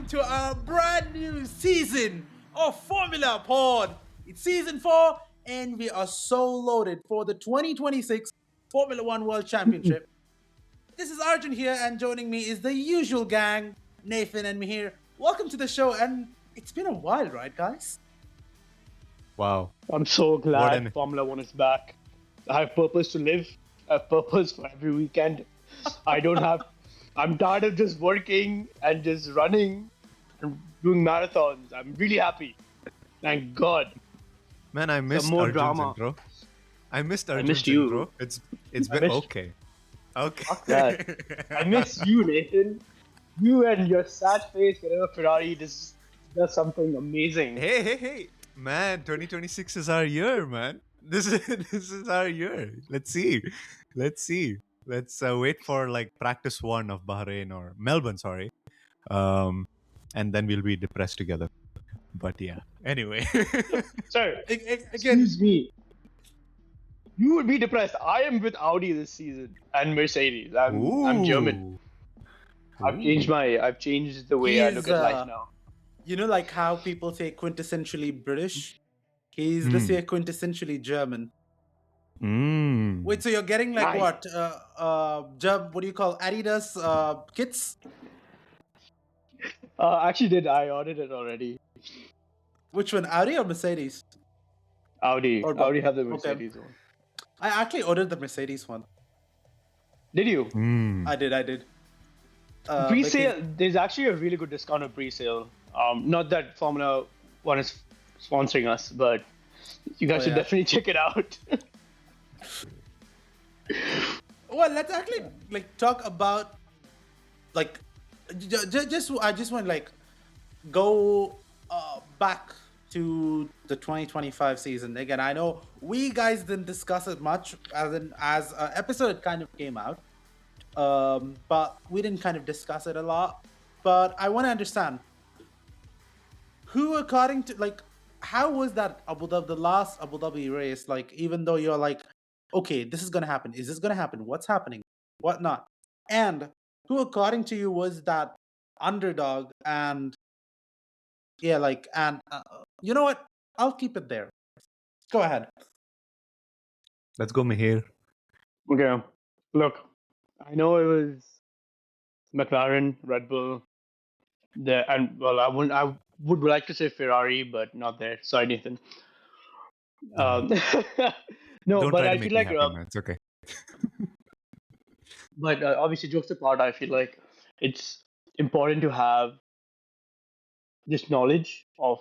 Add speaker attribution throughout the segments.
Speaker 1: to a brand new season of Formula Pod. It's season 4, and we are so loaded for the 2026 Formula One World Championship. This is Arjun here, and joining me is the usual gang, Nathan and Mihir. Welcome to the show, and it's been a while, right, guys?
Speaker 2: Wow.
Speaker 3: I'm so
Speaker 2: What
Speaker 3: glad
Speaker 2: an-
Speaker 3: Formula One is back. I have purpose to live. I have purpose for every weekend. I'm tired of just working and just running and doing marathons. I'm really happy. Thank God.
Speaker 2: Man, I missed
Speaker 3: more
Speaker 2: Arjun's
Speaker 3: drama.
Speaker 2: intro. I missed Arjun's
Speaker 3: missed you.
Speaker 2: intro. It's
Speaker 3: I
Speaker 2: been
Speaker 3: missed-
Speaker 2: okay. Okay.
Speaker 3: Fuck that. I miss you, Nathan. You and your sad face whenever Ferrari does something amazing.
Speaker 2: Hey. Man, 2026 is our year, man. This is our year. Let's see. Let's wait for like practice 1 of Bahrain or Melbourne, sorry. And then we'll be depressed together. But yeah. Anyway.
Speaker 3: Sir,
Speaker 1: Again,
Speaker 3: excuse me. You would be depressed. I am with Audi this season and Mercedes. I'm German. I've changed the way I
Speaker 1: He
Speaker 3: look
Speaker 1: is,
Speaker 3: at life now.
Speaker 1: you know, like how people say quintessentially British? He's this year quintessentially German. Wait, so you're getting like
Speaker 3: Nice.
Speaker 1: what? What do you call Adidas kits?
Speaker 3: I ordered it already.
Speaker 1: Which one, Audi or Mercedes?
Speaker 3: Audi.
Speaker 1: Or both.
Speaker 3: Audi have the
Speaker 1: Okay.
Speaker 3: Mercedes one.
Speaker 1: I actually ordered the Mercedes one.
Speaker 3: Did you?
Speaker 1: I did.
Speaker 3: Pre-sale. There's actually a really good discount on pre-sale. Not that Formula One is sponsoring us, but you guys should
Speaker 1: yeah.
Speaker 3: definitely check it out.
Speaker 1: Well, let's actually like talk about like I just want like go back to the 2025 season again. I know we guys didn't discuss it much as an episode it kind of came out, but we didn't kind of discuss it a lot. But I want to understand who, according to like, how was that the last Abu Dhabi race? Like, even though you're like, okay, this is gonna happen. Is this gonna happen? What's happening? What not? And who, according to you, was that underdog? And yeah, like, and you know what? I'll keep it there. Go ahead.
Speaker 2: Let's go, Mihir.
Speaker 3: Okay. Look, I know it was McLaren, Red Bull, I would like to say Ferrari, but not there. Sorry, Nathan. No,
Speaker 2: Don't
Speaker 3: but
Speaker 2: try to
Speaker 3: I
Speaker 2: make
Speaker 3: feel
Speaker 2: me
Speaker 3: like,
Speaker 2: happy, man. It's okay.
Speaker 3: but obviously, jokes apart, I feel like it's important to have this knowledge of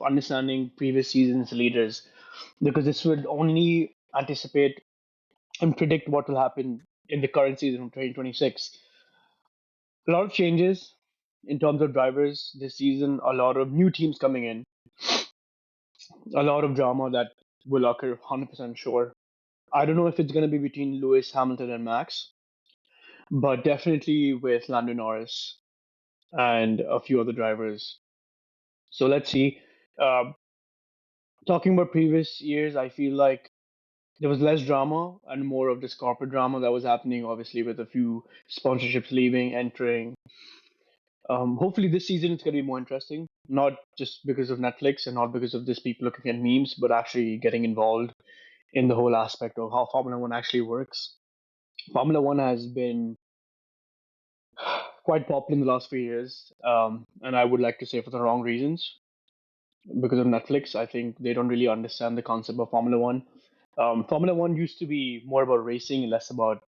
Speaker 3: understanding previous seasons' leaders, because this would only anticipate and predict what will happen in the current season of 2026. A lot of changes in terms of drivers this season, a lot of new teams coming in, a lot of drama that will occur, 100% sure. I don't know if it's going to be between Lewis, Hamilton, and Max, but definitely with Lando Norris and a few other drivers. So let's see. Talking about previous years, I feel like there was less drama and more of this corporate drama that was happening, obviously, with a few sponsorships leaving, entering. Hopefully, this season it's going to be more interesting, not just because of Netflix and not because of this people looking at memes, but actually getting involved in the whole aspect of how Formula One actually works. Formula One has been quite popular in the last few years, and I would like to say for the wrong reasons. Because of Netflix, I think they don't really understand the concept of Formula One. Formula One used to be more about racing and less about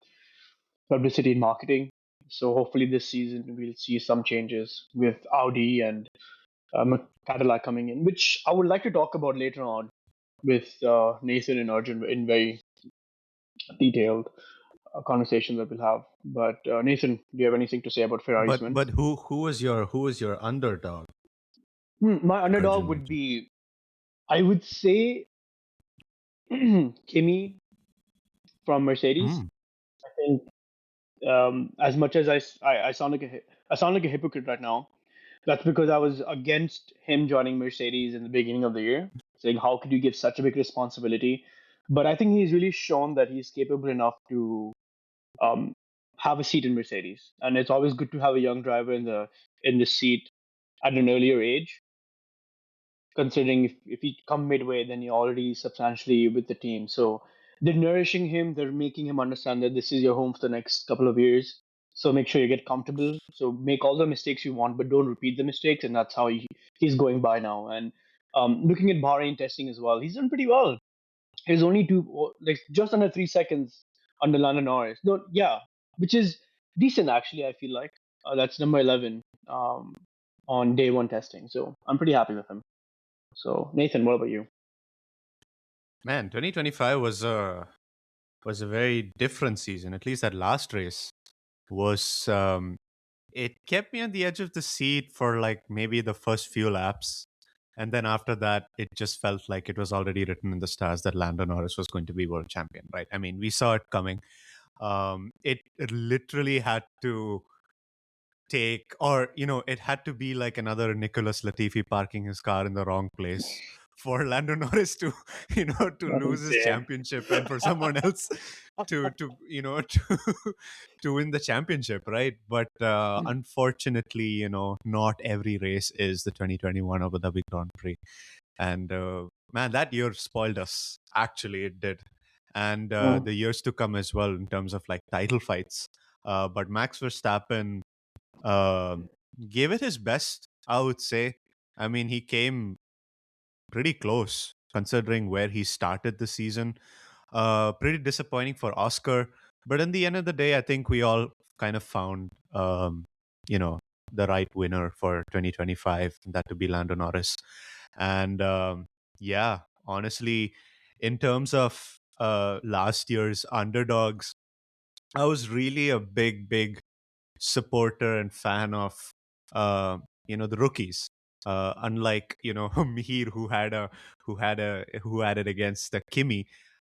Speaker 3: publicity and marketing. So hopefully this season we'll see some changes with Audi and Cadillac coming in, which I would like to talk about later on with Nathan and Arjun in very detailed conversation that we'll have. But Nathan, do you have anything to say about Ferrari's win?
Speaker 2: But who was your underdog?
Speaker 3: My underdog
Speaker 2: Arjun.
Speaker 3: would be, I would say, Kimi from Mercedes. I think as much as I sound like a hypocrite right now, that's because I was against him joining Mercedes in the beginning of the year, saying how could you give such a big responsibility? But I think he's really shown that he's capable enough to have a seat in Mercedes, and it's always good to have a young driver in the seat at an earlier age. Considering if you come midway, then you're already substantially with the team. So they're nourishing him. They're making him understand that this is your home for the next couple of years. So make sure you get comfortable. So make all the mistakes you want, but don't repeat the mistakes. And that's how he's going by now. And looking at Bahrain testing as well, he's done pretty well. He's only like just under 3 seconds under Lando Norris. No, yeah, which is decent actually. I feel like that's number 11 on day one testing. So I'm pretty happy with him. So Nathan, what about you?
Speaker 2: Man, 2025 was a very different season. At least that last race was it kept me on the edge of the seat for like maybe the first few laps. And then after that, it just felt like it was already written in the stars that Lando Norris was going to be world champion, right? I mean, we saw it coming. It literally had to take, or it had to be like another Nicholas Latifi parking his car in the wrong place for Lando Norris to to lose his
Speaker 3: Same.
Speaker 2: championship, and for someone else to to to win the championship, right? But unfortunately, not every race is the 2021 Abu Dhabi Grand Prix. And man, that year spoiled us. Actually, it did. And
Speaker 3: Mm.
Speaker 2: the years to come as well, in terms of like title fights. But Max Verstappen um, gave it his best, I would say. I mean, he came pretty close considering where he started the season. Pretty disappointing for Oscar, but in the end of the day, I think we all kind of found, you know, the right winner for 2025, and that to be Lando Norris. And yeah, honestly, in terms of last year's underdogs, I was really a big supporter and fan of the rookies. Unlike Mihir, who had it against Kimi.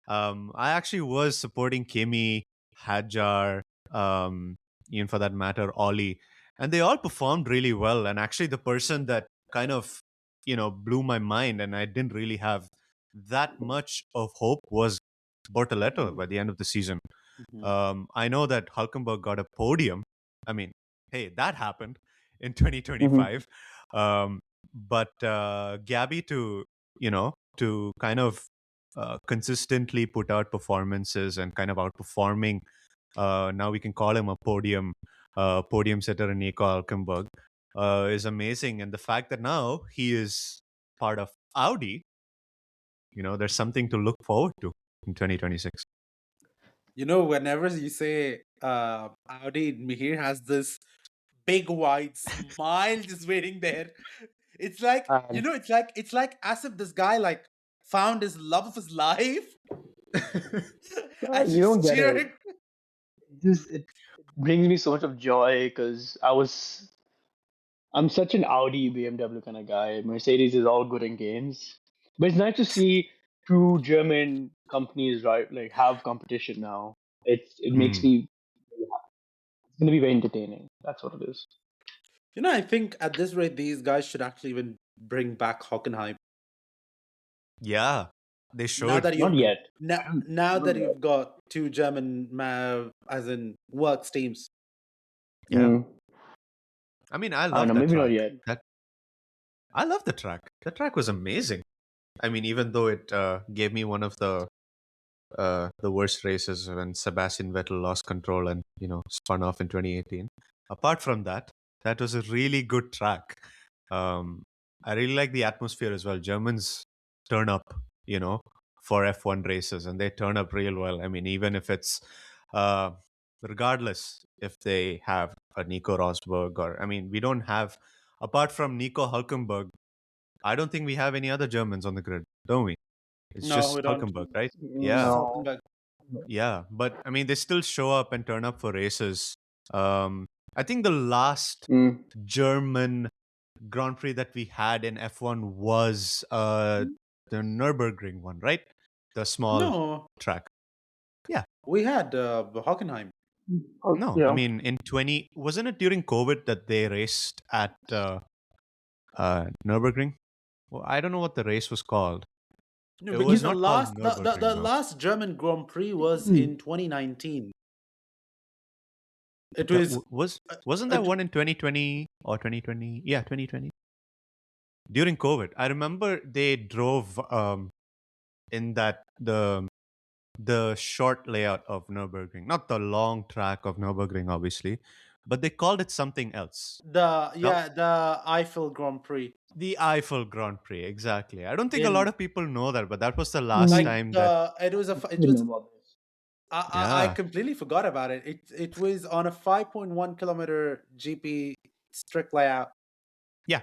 Speaker 2: I actually was supporting Kimi, Hadjar, um, even for that matter, Ollie, and they all performed really well. And actually, the person that kind of blew my mind, and I didn't really have that much of hope, was Bortoleto by the end of the season.
Speaker 1: Mhm.
Speaker 2: I know that Hulkenberg got a podium. I mean, hey, that happened in
Speaker 3: Mm-hmm.
Speaker 2: 2025. But Gabby to kind of consistently put out performances and kind of outperforming. Now we can call him a podium setter in Nico Hulkenberg is amazing. And the fact that now he is part of Audi, there's something to look forward to in 2026.
Speaker 1: Whenever you say Audi, Mihir has this big wide smile just waiting there. It's like,
Speaker 3: And
Speaker 1: it's like as if this guy like found his love of his life and
Speaker 3: you don't
Speaker 1: just
Speaker 3: get it.
Speaker 1: cheering.
Speaker 3: It brings me so much of joy because I'm such an Audi BMW kind of guy. Mercedes is all good in games, but it's nice to see two German companies right like have competition now. It makes
Speaker 2: Mm.
Speaker 3: me it's gonna be very entertaining. That's what it is.
Speaker 1: I think at this rate, these guys should actually even bring back Hockenheim.
Speaker 2: Yeah, they
Speaker 1: Now
Speaker 2: should.
Speaker 1: that
Speaker 3: Not
Speaker 1: you've
Speaker 3: yet.
Speaker 1: now
Speaker 3: Not
Speaker 1: that
Speaker 3: yet.
Speaker 1: you've got two German as in works teams.
Speaker 2: Yeah.
Speaker 3: Mm.
Speaker 2: I mean, I
Speaker 3: I don't
Speaker 2: love
Speaker 3: know.
Speaker 2: that
Speaker 3: Maybe not
Speaker 2: track.
Speaker 3: yet.
Speaker 2: I love the track. The track was amazing. I mean, even though it gave me one of the worst races when Sebastian Vettel lost control and spun off in 2018. Apart from that, that was a really good track. Um, I really like the atmosphere as well. Germans turn up, you know, for F1 races, and they turn up real well. I mean, even if it's uh, regardless if they have a Nico Rosberg, or I mean, we don't have, apart from Nico Hulkenberg, I don't think we have any other Germans on the grid, don't we? It's
Speaker 1: No,
Speaker 2: just
Speaker 1: we don't.
Speaker 2: Hulkenberg, right? Yeah.
Speaker 1: Just
Speaker 3: No.
Speaker 1: Hockenberg.
Speaker 2: Yeah, but I mean, they still show up and turn up for races. Um, I think the last
Speaker 3: Mm.
Speaker 2: German Grand Prix that we had in F1 was the Nürburgring one, right? The small
Speaker 1: No,
Speaker 2: track. Yeah.
Speaker 1: we had Hockenheim.
Speaker 3: Oh,
Speaker 2: No, I
Speaker 3: yeah.
Speaker 2: mean, in 20, wasn't it during COVID that they raced at Nürburgring? Well, I don't know what the race was called.
Speaker 1: No,
Speaker 2: It was
Speaker 1: because the
Speaker 2: not called
Speaker 1: last the
Speaker 2: Nürburgring, though.
Speaker 1: last German Grand Prix was
Speaker 3: Mm.
Speaker 1: in 2019. It was
Speaker 2: Wasn't that
Speaker 1: it,
Speaker 2: one in 2020 or 2020? Yeah, 2020 during COVID. I remember they drove in that the short layout of Nürburgring, not the long track of Nürburgring, obviously, but they called it something else. No,
Speaker 1: the Eiffel Grand Prix
Speaker 2: the Eiffel Grand Prix, exactly. I don't think a lot
Speaker 1: in
Speaker 2: of people know that, but that was the last
Speaker 3: Mm,
Speaker 1: like
Speaker 2: time that.
Speaker 1: the it was a
Speaker 3: I
Speaker 1: it
Speaker 3: didn't know
Speaker 1: was
Speaker 3: about this.
Speaker 1: I
Speaker 2: Yeah,
Speaker 1: completely forgot about it. It was on a 5.1 kilometer GP strict layout.
Speaker 2: yeah.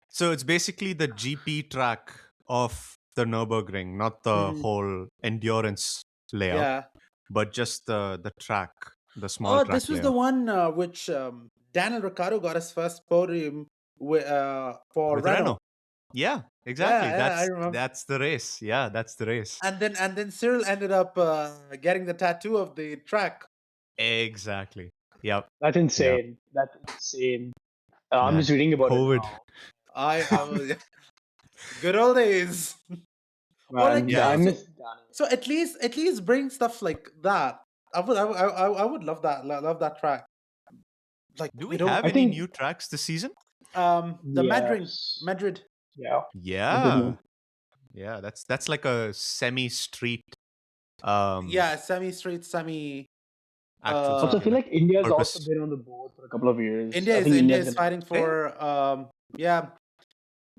Speaker 2: So it's basically the GP track of the Nürburgring, not the
Speaker 1: Mhm.
Speaker 2: whole endurance layout,
Speaker 1: Yeah.
Speaker 2: but just the track, the small
Speaker 1: Oh,
Speaker 2: track
Speaker 1: this was the
Speaker 2: layout
Speaker 1: one which Daniel Ricciardo got his first podium for
Speaker 2: with
Speaker 1: Renault.
Speaker 2: Renault. Yeah,
Speaker 1: Yeah,
Speaker 2: exactly.
Speaker 1: yeah, I
Speaker 2: That's
Speaker 1: remember.
Speaker 2: that's the race. Yeah, that's the race.
Speaker 1: And then Cyril ended up getting the tattoo of the track.
Speaker 2: Exactly. Yep.
Speaker 3: That's
Speaker 2: Yep.
Speaker 3: insane. That's insane. I'm just
Speaker 2: Man,
Speaker 3: reading about it
Speaker 2: COVID.
Speaker 3: now.
Speaker 1: I was good old days. Or like
Speaker 3: Man,
Speaker 2: Yeah.
Speaker 3: I
Speaker 1: yeah,
Speaker 3: miss Danny.
Speaker 1: so at least bring stuff like that. I would love that love that track. Like
Speaker 2: Do
Speaker 1: we
Speaker 2: we
Speaker 1: don't
Speaker 2: have
Speaker 3: I
Speaker 2: any
Speaker 3: think
Speaker 2: new tracks this season?
Speaker 1: the Madrid
Speaker 3: yes.
Speaker 1: Madrid
Speaker 3: Yeah. The good
Speaker 2: Yeah.
Speaker 3: one.
Speaker 2: Yeah, that's like a semi-street um
Speaker 1: yeah, semi street, semi
Speaker 2: actual
Speaker 3: Also, I
Speaker 2: city
Speaker 1: uh
Speaker 3: feel
Speaker 2: like
Speaker 3: like India's also
Speaker 2: purpose.
Speaker 3: been on the board for a couple of years.
Speaker 1: India
Speaker 3: I
Speaker 1: is
Speaker 3: think
Speaker 1: India
Speaker 3: India's
Speaker 1: is
Speaker 3: gonna.
Speaker 1: fighting
Speaker 2: Hey,
Speaker 1: for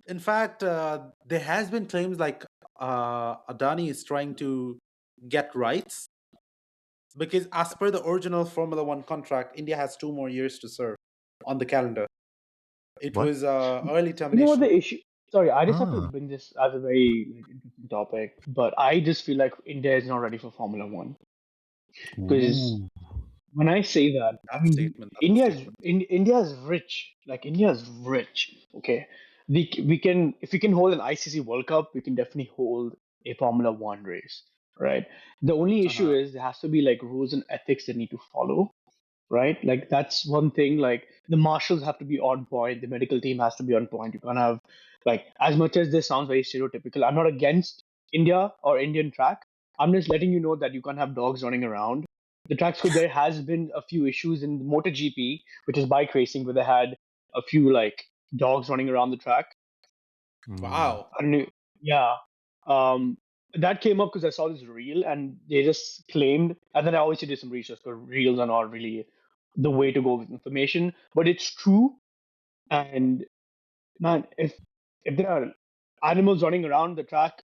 Speaker 1: in fact there has been claims like Adani is trying to get rights because as per the original Formula 1 contract, India has 2 more years to serve on the calendar. It
Speaker 2: what?
Speaker 1: was early
Speaker 3: You know what
Speaker 1: termination.
Speaker 3: the issue? Sorry, I just have to
Speaker 2: Ah.
Speaker 3: bring this as a very like, interesting topic, but I just feel like India is not ready for Formula One because
Speaker 2: Ooh.
Speaker 3: when I say that, I
Speaker 1: That
Speaker 3: mean
Speaker 1: statement. That's a statement.
Speaker 3: India's rich. Like India's rich. Okay, we can if we can hold an ICC World Cup, we can definitely hold a Formula One race, right? The only issue
Speaker 1: Uh-huh.
Speaker 3: is there has to be like rules and ethics that need to follow, right? Like that's one thing. Like the marshals have to be on point, the medical team has to be on point. You can't have like as much as this sounds very stereotypical. I'm not against India or Indian track. I'm just letting you know that you can't have dogs running around the tracks because there has been a few issues in MotoGP, which is bike racing, where they had a few like dogs running around the track.
Speaker 2: Mm.
Speaker 1: Wow.
Speaker 3: I don't know. Yeah. Um, that came up because I saw this reel and they just claimed, and then I obviously did some research because reels are not really the way to go with information, but it's true. And man, if there are animals running around the track,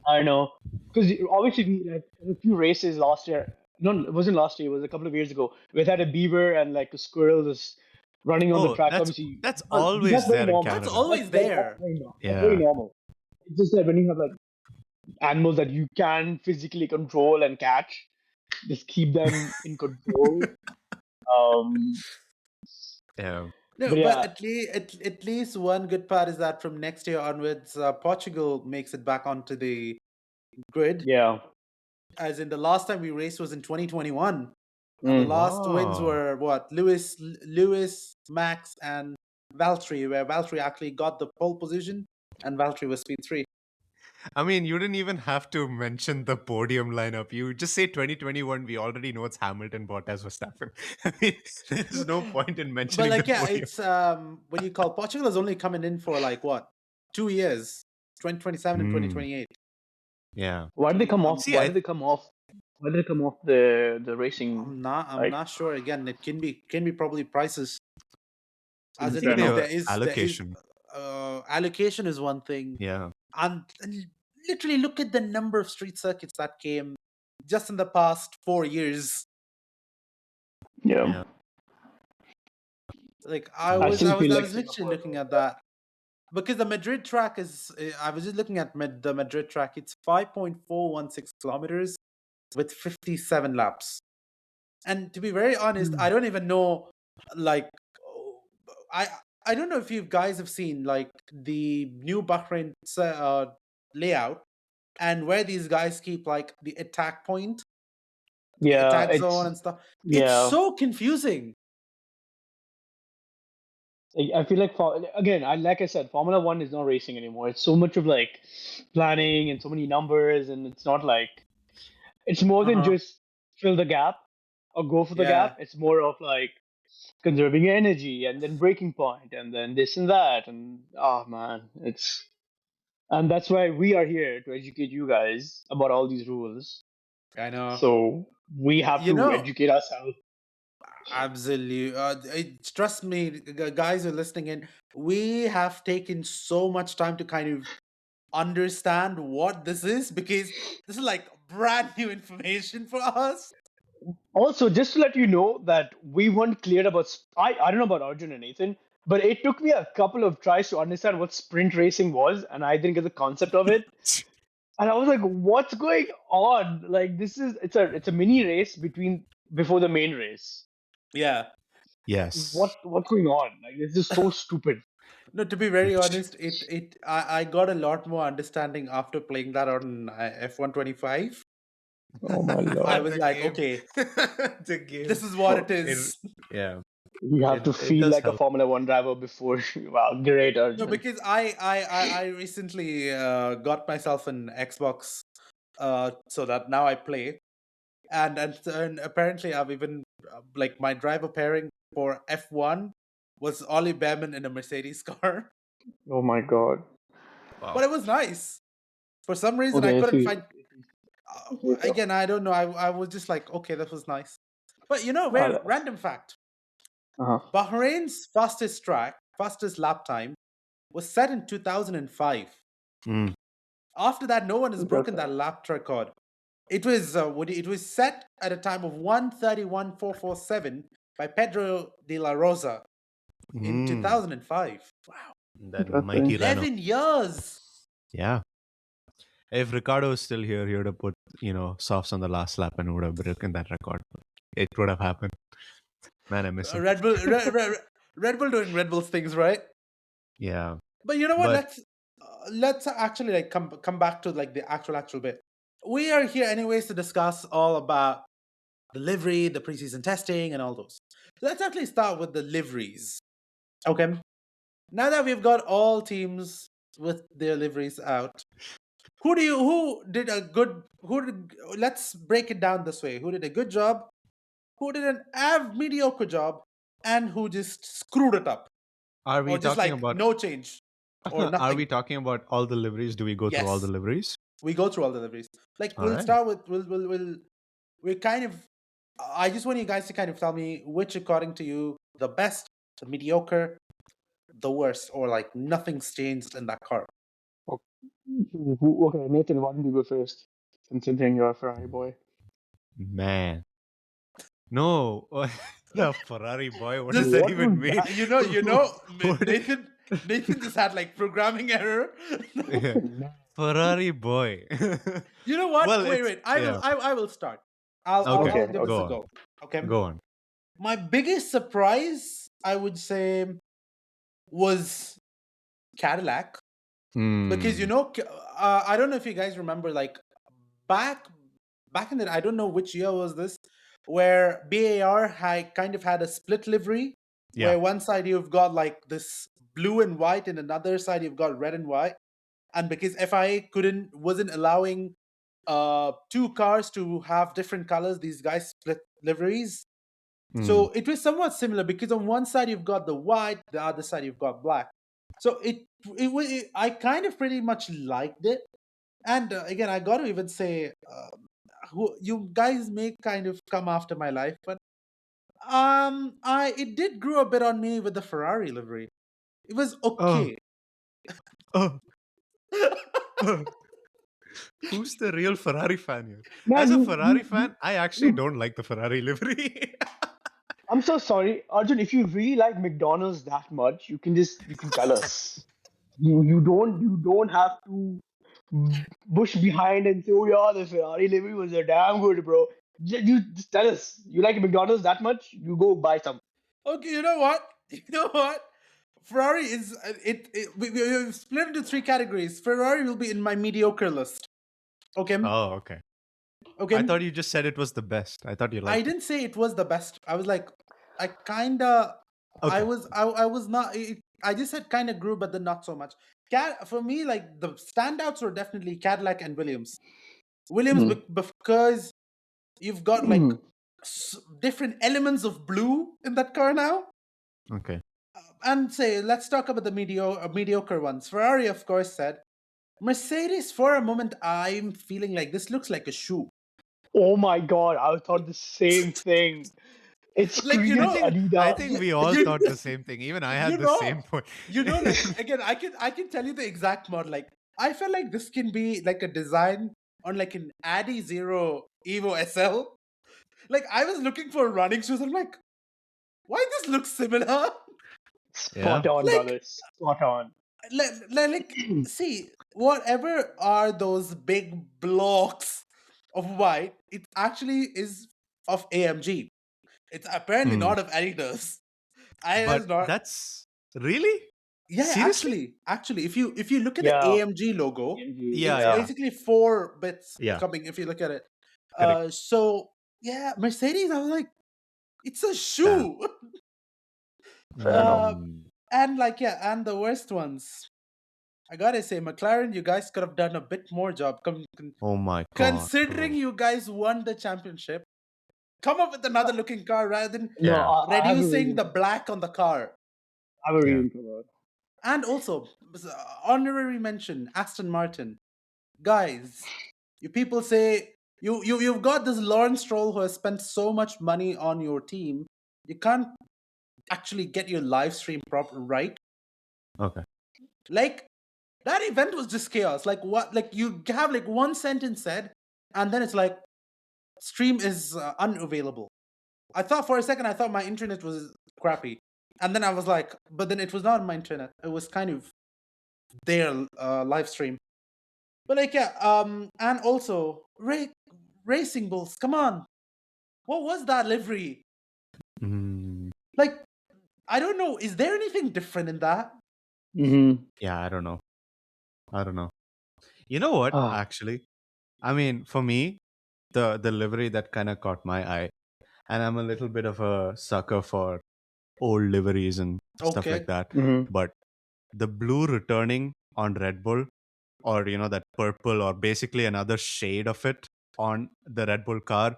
Speaker 3: I don't know because obviously we had a few races last year. No, it wasn't last year. It was a couple of years ago. We had a beaver and like a squirrel just running on the
Speaker 2: Oh,
Speaker 3: track.
Speaker 2: that's
Speaker 3: Obviously,
Speaker 2: that's
Speaker 3: but
Speaker 2: always
Speaker 3: that's very
Speaker 2: there in
Speaker 3: normal.
Speaker 1: That's
Speaker 2: Canada.
Speaker 1: always there.
Speaker 3: That's very
Speaker 2: Yeah.
Speaker 3: normal. It's just that when you have like animals that you can physically control and catch, just keep them in control. Um,
Speaker 2: Yeah.
Speaker 1: No,
Speaker 3: but
Speaker 1: but
Speaker 3: yeah,
Speaker 1: at least one good part is that from next year onwards, Portugal makes it back onto the grid.
Speaker 3: yeah.
Speaker 1: As in the last time we raced was in 2021, and the
Speaker 3: Mm.
Speaker 1: last wins
Speaker 2: Wow.
Speaker 1: were what Lewis, Max, and Valtteri, where Valtteri actually got the pole position, and Valtteri was P3.
Speaker 2: I mean, you didn't even have to mention the podium lineup. You just say 2021. We already know it's Hamilton, Bottas, Verstappen. I mean, there's no point in
Speaker 1: But
Speaker 2: mentioning the
Speaker 1: like, yeah,
Speaker 2: podium.
Speaker 1: it's what do you call Portugal is only coming in for like what 2 years, 2027 and
Speaker 2: Mm,
Speaker 1: 2028.
Speaker 2: yeah.
Speaker 3: Why did they come off?
Speaker 2: See,
Speaker 3: Why did they come off? Why did they come off the racing?
Speaker 1: I'm
Speaker 3: Like,
Speaker 1: not sure. Again, it can be probably prices.
Speaker 2: I
Speaker 1: As in,
Speaker 3: fair
Speaker 2: think they
Speaker 3: enough.
Speaker 2: were
Speaker 1: there is
Speaker 2: allocation.
Speaker 1: allocation is one thing,
Speaker 2: Yeah.
Speaker 1: and literally look at the number of street circuits that came just in the past 4 years.
Speaker 3: Yeah,
Speaker 2: Yeah.
Speaker 1: Like
Speaker 3: I
Speaker 2: Mm.
Speaker 3: still
Speaker 1: I
Speaker 3: feel like
Speaker 1: was literally
Speaker 3: Singapore
Speaker 1: looking
Speaker 3: though.
Speaker 1: at that because the Madrid track is. I was just looking at the Madrid track. It's 5.416 kilometers with 57 laps. And to be very honest,
Speaker 3: Mm.
Speaker 1: I don't even know, like, oh, I I don't know if you guys have seen like the new Bahrain layout and where these guys keep like the attack point, the
Speaker 3: Yeah,
Speaker 1: attack zone and stuff. It's
Speaker 3: yeah.
Speaker 1: so confusing.
Speaker 3: I feel like again, I like I said, Formula One is not racing anymore. It's so much of like planning and so many numbers, and it's not like it's more than
Speaker 1: Uh-huh.
Speaker 3: just fill the gap. or go for the
Speaker 1: Yeah,
Speaker 3: gap. It's more of like conserving energy and then breaking point and then this and that. And oh man, it's and that's why we are here to educate you guys about all these rules.
Speaker 1: I know.
Speaker 3: So we have
Speaker 1: You
Speaker 3: to
Speaker 1: know,
Speaker 3: educate ourselves.
Speaker 1: absolutely. Trust me, guys who are listening in, we have taken so much time to kind of understand what this is because this is like brand new information for us.
Speaker 3: Also, just to let you know that we weren't clear about. I don't know about Arjun and Nathan, but it took me a couple of tries to understand what sprint racing was, and I didn't get the concept of it. And I was like, "What's going on? Like, this is it's a mini race before the main race.
Speaker 1: Yeah.
Speaker 2: Yes.
Speaker 3: What's going on? Like, this is so stupid."
Speaker 1: No, to be very honest, I got a lot more understanding after playing that on F125.
Speaker 3: Oh my
Speaker 1: I
Speaker 3: lord!
Speaker 1: was
Speaker 2: The
Speaker 1: like,
Speaker 2: game.
Speaker 1: okay,
Speaker 2: The game.
Speaker 1: this is what it
Speaker 2: It,
Speaker 1: is.
Speaker 2: yeah.
Speaker 3: You have to
Speaker 2: It
Speaker 3: feel
Speaker 2: does
Speaker 3: like a
Speaker 2: help.
Speaker 3: Formula One driver before. Wow, great,
Speaker 1: No,
Speaker 3: Arjun.
Speaker 1: because I recently got myself an Xbox, so that now I play, and apparently I've even like my driver pairing for F1 was Ollie Behrman in a Mercedes car,
Speaker 3: Oh my god.
Speaker 2: Wow.
Speaker 1: but it was nice. For some reason, I
Speaker 3: Okay, if
Speaker 1: couldn't
Speaker 3: you
Speaker 1: find.
Speaker 3: if you
Speaker 1: Again, I don't know. I was just like, okay, that was nice. But very
Speaker 3: uh
Speaker 1: random fact:
Speaker 3: huh.
Speaker 1: Bahrain's fastest lap time was set in 2005.
Speaker 2: Mm.
Speaker 1: After that, no one has broken that
Speaker 3: 2005.
Speaker 1: lap record. It was set at a time of 1:31.447 by Pedro de la Rosa in
Speaker 2: Mm.
Speaker 1: 2005. Wow,
Speaker 2: That mighty
Speaker 3: Interesting.
Speaker 2: Renault.
Speaker 1: 11 years.
Speaker 2: Yeah. If Ricardo was still here, he would have put, softs on the last lap and would have broken that record. It would have happened. Man, I miss him.
Speaker 1: Red Bull, Red Bull doing Red Bull's things, right?
Speaker 2: Yeah.
Speaker 1: But you know what?
Speaker 2: But
Speaker 1: Let's actually like come back to like the actual bit. We are here anyways to discuss all about the livery, the preseason testing, and all those. So let's actually start with the liveries. Okay. Now that we've got all teams with their liveries out, who did a good who did let's break it down this way. Who did a good job, who did an mediocre job, and who just screwed it up?
Speaker 2: are
Speaker 1: Or
Speaker 2: we
Speaker 1: just
Speaker 2: talking
Speaker 1: like
Speaker 2: about
Speaker 1: no change or
Speaker 2: are we
Speaker 1: nothing.
Speaker 2: talking about all the liveries? Do we go through all the
Speaker 1: Yes.
Speaker 2: liveries?
Speaker 1: We go through all the liveries. Like
Speaker 2: All
Speaker 1: we'll
Speaker 2: right.
Speaker 1: start with we kind of I just want you guys to kind of tell me which according to you the best, the mediocre, the worst, or like nothing's changed in that car.
Speaker 3: Okay, Nathan, why don't you go first? Considering you're a Ferrari boy.
Speaker 2: Man. No. The Ferrari boy. What does
Speaker 1: Just
Speaker 2: that
Speaker 3: What
Speaker 2: even
Speaker 3: was
Speaker 2: mean?
Speaker 3: that?
Speaker 2: What?
Speaker 1: Nathan just had like programming error.
Speaker 2: Yeah. Ferrari boy.
Speaker 1: You know what?
Speaker 2: Well,
Speaker 1: Wait,
Speaker 2: it's
Speaker 1: wait.
Speaker 2: yeah.
Speaker 1: I will start.
Speaker 2: Okay.
Speaker 1: I'll
Speaker 3: Okay,
Speaker 1: give this
Speaker 3: okay.
Speaker 2: Go
Speaker 1: a
Speaker 2: on.
Speaker 1: go. Okay.
Speaker 2: Go on.
Speaker 1: My biggest surprise, I would say, was Cadillac because
Speaker 2: Hmm.
Speaker 1: I don't know if you guys remember like back back in the I don't know which year was this where BAR had kind of had a split livery
Speaker 2: Yeah.
Speaker 1: where one side you've got like this blue and white and another side you've got red and white, and because FIA wasn't allowing two cars to have different colors, these guys split liveries.
Speaker 2: Hmm.
Speaker 1: So it was somewhat similar because on one side you've got the white, the other side you've got black. So I kind of pretty much liked it. And again, I got to even say, who you guys may kind of come after my life, but I it did grow a bit on me with the Ferrari livery. It was
Speaker 2: Oh.
Speaker 1: okay.
Speaker 2: Oh. Oh. Who's the real Ferrari fan here?
Speaker 3: Man,
Speaker 2: As a
Speaker 3: you,
Speaker 2: Ferrari
Speaker 3: you,
Speaker 2: fan,
Speaker 3: you,
Speaker 2: I actually
Speaker 3: you
Speaker 2: don't like the Ferrari livery.
Speaker 3: I'm so sorry, Arjun. If you really like McDonald's that much, you can tell us. You don't have to bush behind and say, "Oh yeah, the Ferrari livery was a damn good, bro." You just tell us. You like McDonald's that much? You go buy some.
Speaker 1: Okay, you know what? You know what? Ferrari is we split into three categories. Ferrari will be in my mediocre list. Okay,
Speaker 2: Oh, okay. I
Speaker 1: okay.
Speaker 2: thought you just said it was the best. I thought you
Speaker 1: I
Speaker 2: liked it.
Speaker 1: didn't say it was the best. I was like, I kinda,
Speaker 2: Okay.
Speaker 1: I was not. I just said kind of grew, but then not so much. For me, like the standouts were definitely Cadillac and Williams. Williams
Speaker 3: Hmm.
Speaker 1: because you've got like
Speaker 3: Hmm.
Speaker 1: different elements of blue in that car now.
Speaker 2: Okay.
Speaker 1: And say, let's talk about the mediocre ones. Ferrari, of course, said. Mercedes, for a moment, I'm feeling like this looks like a shoe.
Speaker 3: Oh my god, I thought the same thing. It
Speaker 1: Like,
Speaker 2: I
Speaker 3: screams
Speaker 2: think I
Speaker 3: Adidas.
Speaker 2: think we all
Speaker 1: you,
Speaker 2: thought the same thing. Even I
Speaker 1: you
Speaker 2: had the
Speaker 1: know,
Speaker 2: same point.
Speaker 1: like, again, I can tell you the exact model. Like, I felt like this can be like a design on like an Addy Zero Evo SL. Like, I was looking for running shoes. I'm like, why this looks similar?
Speaker 2: Yeah.
Speaker 3: Spot on,
Speaker 1: Like,
Speaker 3: brother. Spot on.
Speaker 1: like, see, whatever are those big blocks of white, it actually is of AMG. It's apparently
Speaker 2: Hmm.
Speaker 1: not of Adidas. Adidas
Speaker 2: But
Speaker 1: not.
Speaker 2: that's really
Speaker 1: Yeah,
Speaker 2: seriously.
Speaker 1: actually, if you look at the
Speaker 3: Yeah.
Speaker 1: AMG logo,
Speaker 3: AMG,
Speaker 2: Yeah,
Speaker 1: it's
Speaker 3: yeah.
Speaker 2: yeah,
Speaker 1: basically 4 bits
Speaker 2: yeah.
Speaker 1: coming. If you look at it,
Speaker 2: Correct.
Speaker 1: so yeah, Mercedes. I was like, it's a
Speaker 2: Damn.
Speaker 1: shoe.
Speaker 3: Fair enough.
Speaker 1: uh,
Speaker 2: Mm.
Speaker 1: and like yeah, and the worst ones. I gotta say, McLaren, you guys could have done a bit more job.
Speaker 2: Oh my god,
Speaker 1: Considering
Speaker 2: bro.
Speaker 1: you guys won the championship, come up with another looking car rather than
Speaker 3: No,
Speaker 2: Yeah,
Speaker 3: I have a
Speaker 1: reducing
Speaker 3: reason
Speaker 1: the
Speaker 3: for that.
Speaker 1: black on the car.
Speaker 3: I have a
Speaker 2: yeah.
Speaker 3: reason for that.
Speaker 1: And also, honorary mention, Aston Martin. Guys, you people say you've got this Lawrence Stroll who has spent so much money on your team. You can't actually get your live stream proper right.
Speaker 2: Okay.
Speaker 1: Like that event was just chaos. Like what? Like you have like one sentence said, and then it's like stream is unavailable. I thought for a second I thought my internet was crappy, and then I was like, but then it was not my internet. It was kind of their live stream. But like yeah, and also racing bulls. Come on, what was that livery?
Speaker 2: Mm,
Speaker 1: Like I don't know. Is there anything different in that?
Speaker 3: Mm-hmm.
Speaker 2: yeah, I don't know. I don't know. You know what?
Speaker 3: Ah,
Speaker 2: Actually, I mean, for me, the livery that kind of caught my eye, and I'm a little bit of a sucker for old liveries and stuff like
Speaker 1: Okay.
Speaker 2: that.
Speaker 3: mm-hmm.
Speaker 2: But the blue returning on Red Bull, or that purple, or basically another shade of it on the Red Bull car,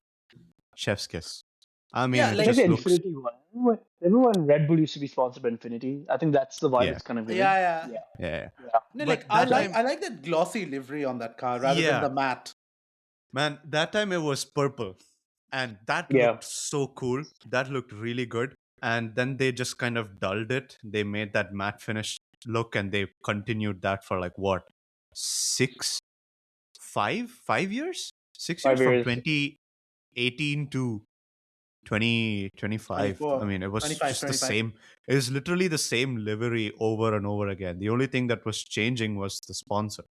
Speaker 2: chef's kiss. I mean,
Speaker 1: Yeah,
Speaker 2: it
Speaker 3: It's like
Speaker 1: like
Speaker 3: the
Speaker 2: just looks,
Speaker 3: Infinity one. Remember when Red Bull used to be sponsored by Infinity? I think that's the vibe
Speaker 2: yeah,
Speaker 3: it's kind of giving.
Speaker 1: yeah, yeah.
Speaker 3: Yeah,
Speaker 2: yeah, yeah.
Speaker 3: yeah.
Speaker 1: No, like
Speaker 2: But that time,
Speaker 1: I like that glossy livery on that car rather than
Speaker 2: yeah,
Speaker 1: the matte.
Speaker 2: man, that time it was purple, and that
Speaker 3: Yeah.
Speaker 2: looked so cool. That looked really good. And then they just kind of dulled it. They made that matte finish look, and they continued that for like what, six, 5 years, 6 years,
Speaker 3: Five
Speaker 2: from
Speaker 3: years.
Speaker 2: 2018 to 2025. I
Speaker 1: 24,
Speaker 2: mean, it was
Speaker 1: 25,
Speaker 2: just the
Speaker 1: 25.
Speaker 2: same. It was literally the same livery over and over again. The only thing that was changing was the sponsor.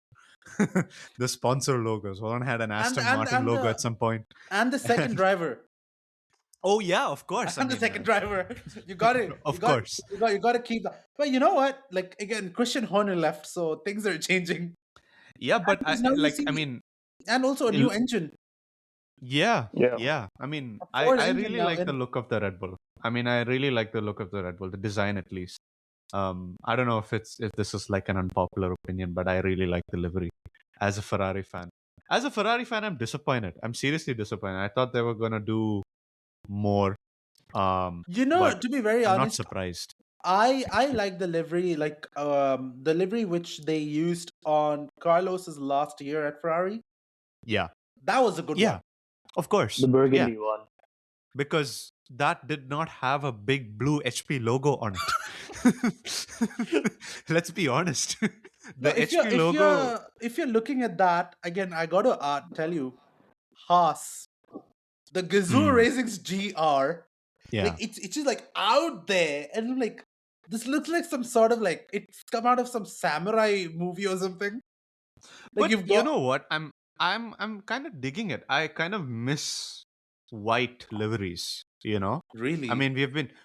Speaker 2: The sponsor logos. One had an
Speaker 1: And
Speaker 2: Aston
Speaker 1: and
Speaker 2: Martin
Speaker 1: and
Speaker 2: logo
Speaker 1: the
Speaker 2: at some point.
Speaker 1: and the second
Speaker 2: And
Speaker 1: driver.
Speaker 2: oh yeah, of course. I
Speaker 1: And the
Speaker 2: mean,
Speaker 1: second driver. You got it.
Speaker 2: of course.
Speaker 1: You got to keep that. But you know what? Like again, Christian Horner left, so things are changing.
Speaker 2: Yeah,
Speaker 1: And
Speaker 2: but
Speaker 1: because now you
Speaker 2: I
Speaker 1: see,
Speaker 2: mean,
Speaker 1: and also a new
Speaker 2: il-
Speaker 1: engine,
Speaker 2: yeah,
Speaker 3: Yeah.
Speaker 2: yeah. I mean,
Speaker 1: a Ford
Speaker 2: I
Speaker 1: engine
Speaker 2: really
Speaker 1: now.
Speaker 2: like the
Speaker 1: And
Speaker 2: look of the Red Bull. I mean, I really like the look of the Red Bull, the design at least. I don't know if this is like an unpopular opinion, but I really like the livery as a Ferrari fan. As a Ferrari fan, I'm disappointed. I'm seriously disappointed. I thought they were gonna do more, but
Speaker 1: to be very
Speaker 2: I'm not
Speaker 1: honest,
Speaker 2: surprised.
Speaker 1: I like the livery, like the livery which they used on Carlos's last year at Ferrari.
Speaker 2: Yeah,
Speaker 1: That was a good one.
Speaker 2: yeah, of course,
Speaker 3: The
Speaker 2: yeah,
Speaker 3: Burgundy one.
Speaker 2: because that did not have a big blue HP logo on it. Let's be honest.
Speaker 1: No,
Speaker 2: The HP logo,
Speaker 1: if you're looking at that again, I gotta tell you, Haas, the Gazoo
Speaker 2: mm,
Speaker 1: Racing's GR, like
Speaker 2: yeah.
Speaker 1: it's just like out there, and I'm like this looks like some sort of like it's come out of some samurai movie or something. Like
Speaker 2: But
Speaker 1: you've
Speaker 2: you
Speaker 1: got
Speaker 2: know what? I'm kind of digging it. I kind of miss white liveries, you know? I
Speaker 1: really
Speaker 2: mean,